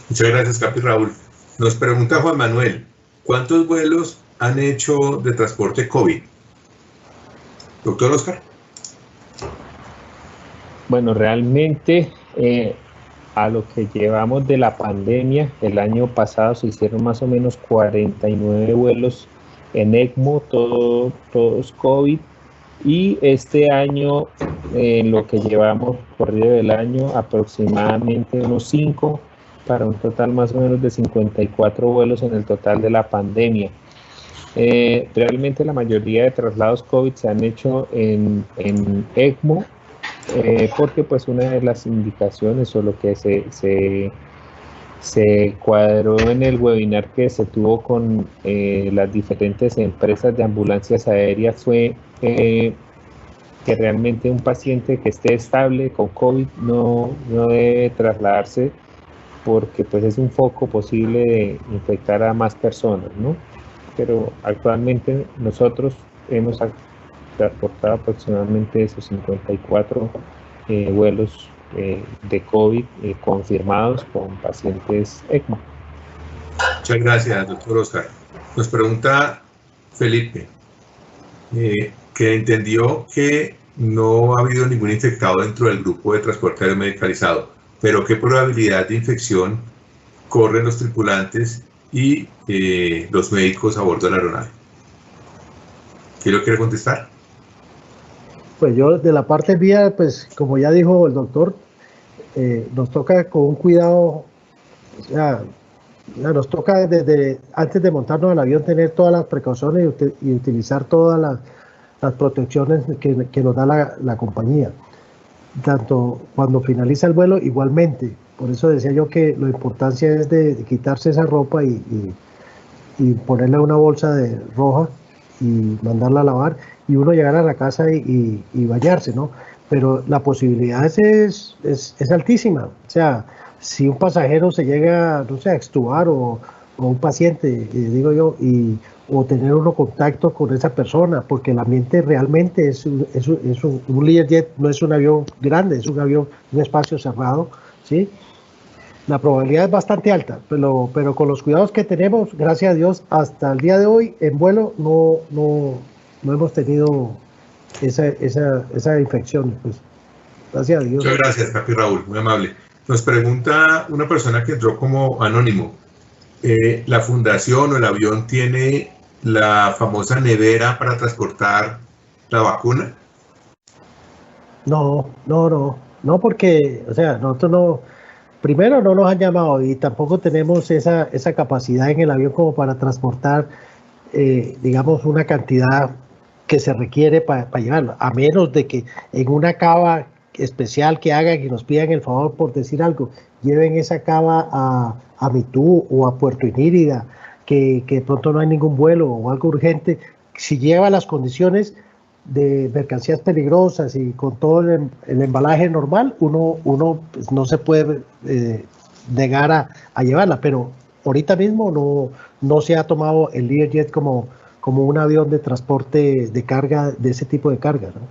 Muchas gracias, Capi Raúl. Nos pregunta Juan Manuel, ¿cuántos vuelos han hecho de transporte COVID? Doctor Oscar. Bueno, realmente a lo que llevamos de la pandemia, el año pasado se hicieron más o menos 49 vuelos en ECMO, todos COVID, y este año, en lo que llevamos corrido del año, aproximadamente unos 5, para un total más o menos de 54 vuelos en el total de la pandemia. Realmente la mayoría de traslados COVID se han hecho en ECMO, porque pues una de las indicaciones o lo que se cuadró en el webinar que se tuvo con las diferentes empresas de ambulancias aéreas fue que realmente un paciente que esté estable con COVID no debe trasladarse, porque pues es un foco posible de infectar a más personas, ¿no? Pero actualmente nosotros hemos transportado aproximadamente esos 54 vuelos de COVID confirmados con pacientes ECMO. Muchas gracias, doctor Oscar. Nos pregunta Felipe, que entendió que no ha habido ningún infectado dentro del grupo de transporte aéreo medicalizado, pero ¿qué probabilidad de infección corren los tripulantes y los médicos a bordo de la aeronave? ¿Quién lo quiere contestar? Pues yo de la parte mía, pues como ya dijo el doctor, nos toca con un cuidado, ya nos toca desde antes de montarnos al avión tener todas las precauciones y utilizar todas las protecciones que nos da la compañía. Tanto cuando finaliza el vuelo, igualmente. Por eso decía yo que la importancia es de quitarse esa ropa y ponerle una bolsa roja y mandarla a lavar y uno llegar a la casa y bañarse, ¿no? Pero la posibilidad es altísima. O sea, si un pasajero se llega, no sé, a extubar o un paciente, digo yo, o tener uno contacto con esa persona, porque el ambiente realmente es un Learjet, no es un avión grande, es un espacio cerrado, ¿sí? La probabilidad es bastante alta, pero con los cuidados que tenemos, gracias a Dios, hasta el día de hoy en vuelo no hemos tenido esa infección, pues, gracias a Dios. Muchas gracias, Capi Raúl, muy amable. Nos pregunta una persona que entró como anónimo, ¿la fundación o el avión tiene la famosa nevera para transportar la vacuna? No, porque, o sea, nosotros primero no nos han llamado y tampoco tenemos esa capacidad en el avión como para transportar, digamos, una cantidad que se requiere para llevarlo, a menos de que en una cava especial que hagan y nos pidan el favor, por decir algo, lleven esa cava a Mitú o a Puerto Inírida, que de pronto no hay ningún vuelo o algo urgente. Si lleva las condiciones de mercancías peligrosas y con todo el embalaje normal, uno pues, no se puede negar a llevarla, pero ahorita mismo no se ha tomado el Learjet como un avión de transporte de carga, de ese tipo de carga, ¿no?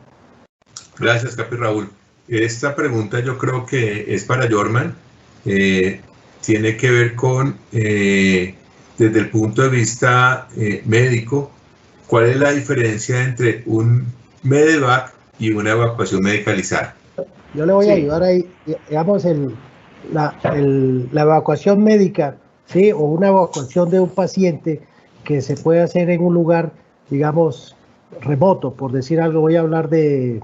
Gracias, Capi Raúl. esta pregunta yo creo que es para Jorman. Tiene que ver con, desde el punto de vista médico, ¿cuál es la diferencia entre un Medevac y una evacuación medicalizada? Yo le voy a ayudar ahí, digamos, la evacuación médica, ¿sí? O una evacuación de un paciente que se puede hacer en un lugar, digamos, remoto, por decir algo. Voy a hablar de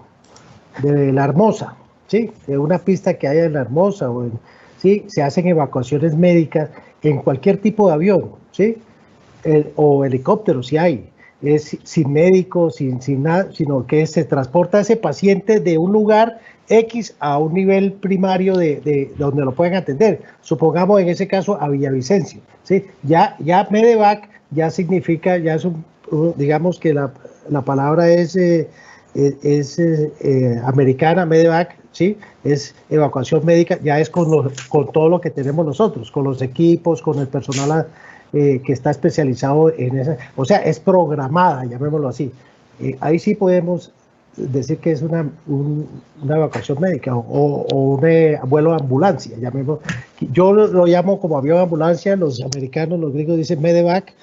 La Hermosa, ¿sí? De una pista que haya en La Hermosa, ¿sí? Se hacen evacuaciones médicas en cualquier tipo de avión, ¿sí? O helicóptero, si hay. Es sin médico, sin nada, sino que se transporta a ese paciente de un lugar X a un nivel primario de donde lo pueden atender. Supongamos en ese caso a Villavicencio, ¿sí? Ya Medevac ya significa, ya es digamos que la palabra es americana, Medevac, ¿sí? Es evacuación médica, ya es con todo lo que tenemos nosotros, con los equipos, con el personal que está especializado en esa, o sea, es programada, llamémoslo así. Ahí sí podemos decir que es una evacuación médica o un vuelo de ambulancia, llamémoslo. Yo lo llamo como avión de ambulancia, los americanos, los gringos dicen Medevac,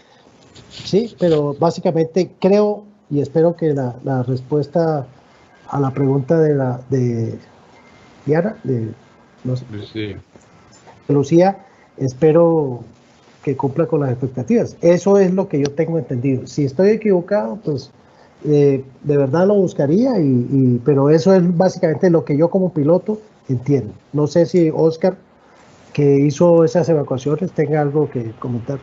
sí, pero básicamente creo y espero que la respuesta a la pregunta de Diana, no sé, Sí. Lucía, espero que cumpla con las expectativas. Eso es lo que yo tengo entendido. Si estoy equivocado, pues de verdad lo buscaría, pero eso es básicamente lo que yo como piloto entiendo. No sé si Oscar, que hizo esas evacuaciones, tenga algo que comentar.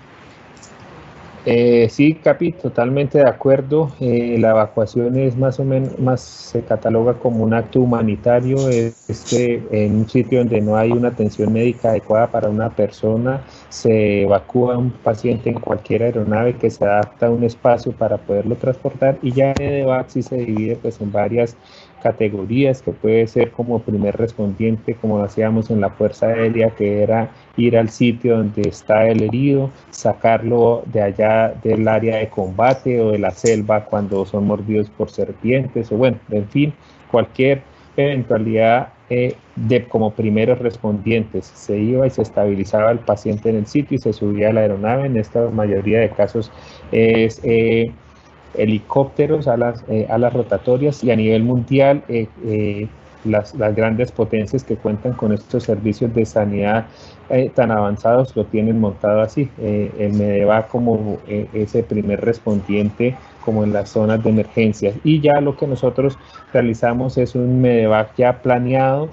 Sí, Capi, totalmente de acuerdo. La evacuación es más o menos, se cataloga como un acto humanitario. En un sitio donde no hay una atención médica adecuada para una persona, se evacúa un paciente en cualquier aeronave que se adapta a un espacio para poderlo transportar, y ya Medevac sí se divide pues en varias categorías, que puede ser como primer respondiente, como hacíamos en la Fuerza Aérea, que era ir al sitio donde está el herido, sacarlo de allá del área de combate o de la selva cuando son mordidos por serpientes, o bueno, en fin, cualquier eventualidad como primeros respondientes. Se iba y se estabilizaba el paciente en el sitio y se subía a la aeronave. En esta mayoría de casos es helicópteros, alas rotatorias, y a nivel mundial las grandes potencias que cuentan con estos servicios de sanidad tan avanzados lo tienen montado así. El Medevac como ese primer respondiente, como en las zonas de emergencia, y ya lo que nosotros realizamos es un Medevac ya planeado,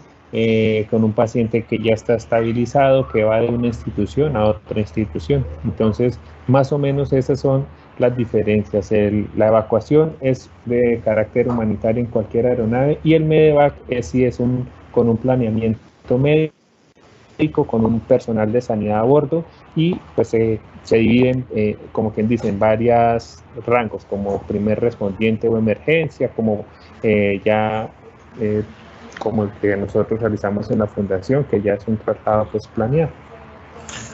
con un paciente que ya está estabilizado, que va de una institución a otra institución. Entonces, más o menos esas son las diferencias. La evacuación es de carácter humanitario en cualquier aeronave, y el Medevac sí es con un planeamiento médico, con un personal de sanidad a bordo, y pues se dividen, como quien dice, en varios rangos, como primer respondiente o emergencia, como como el que nosotros realizamos en la fundación, que ya es un traslado pues planeado.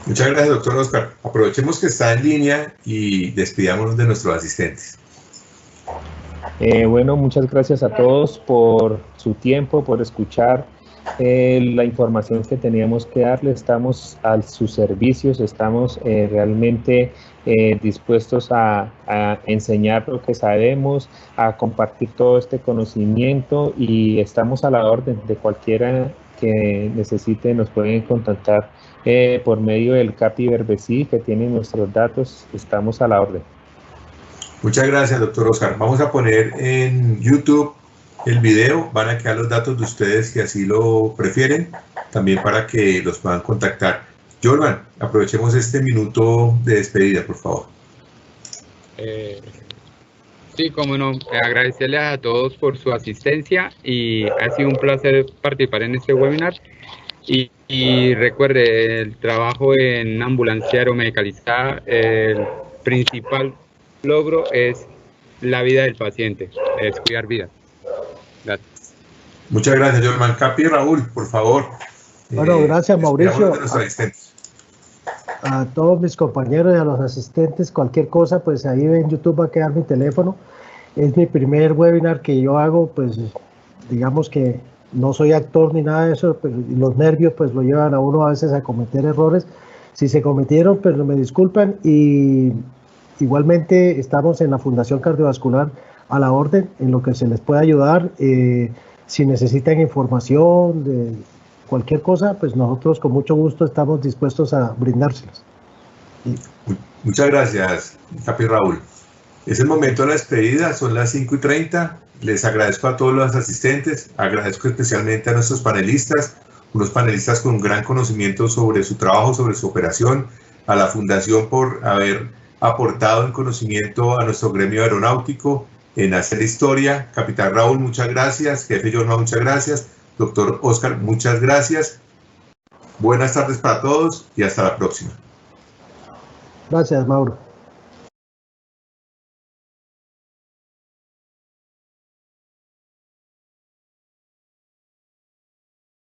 Muchas gracias, doctor Oscar. Aprovechemos que está en línea y despidámonos de nuestros asistentes. Bueno, muchas gracias a todos por su tiempo, por escuchar la información que teníamos que darle. Estamos a sus servicios, estamos realmente dispuestos a enseñar lo que sabemos, a compartir todo este conocimiento, y estamos a la orden de cualquiera que necesite. Nos pueden contactar por medio del Capi Berbesí, que tiene nuestros datos. Estamos a la orden. Muchas gracias, doctor Oscar. Vamos a poner en YouTube el video, van a quedar los datos de ustedes que así lo prefieren, también para que los puedan contactar. Jorman, aprovechemos este minuto de despedida, por favor. Sí, cómo no, agradecerles a todos por su asistencia, y ha sido un placer participar en este webinar. Y recuerde, el trabajo en ambulancia aeromedicalizada, el principal logro es la vida del paciente, es cuidar vidas. Gracias. Muchas gracias, Jorman. Capi, Raúl, por favor. Bueno, gracias, Mauricio. A todos mis compañeros y a los asistentes, cualquier cosa, pues ahí en YouTube va a quedar mi teléfono. Es mi primer webinar que yo hago, pues digamos que no soy actor ni nada de eso, pero los nervios pues lo llevan a uno a veces a cometer errores. Si se cometieron, pues me disculpan, y igualmente estamos en la Fundación Cardiovascular a la orden en lo que se les pueda ayudar. Si necesitan información de cualquier cosa, pues nosotros con mucho gusto estamos dispuestos a brindárselas. Muchas gracias, Capi Raúl. Es el momento de la despedida, son las 5:30. Les agradezco a todos los asistentes, agradezco especialmente a nuestros panelistas, unos panelistas con un gran conocimiento sobre su trabajo, sobre su operación, a la Fundación por haber aportado en conocimiento a nuestro gremio aeronáutico en hacer historia. Capitán Raúl, muchas gracias. Jefe Yorma, muchas gracias. Doctor Oscar, muchas gracias. Buenas tardes para todos y hasta la próxima. Gracias, Mauro.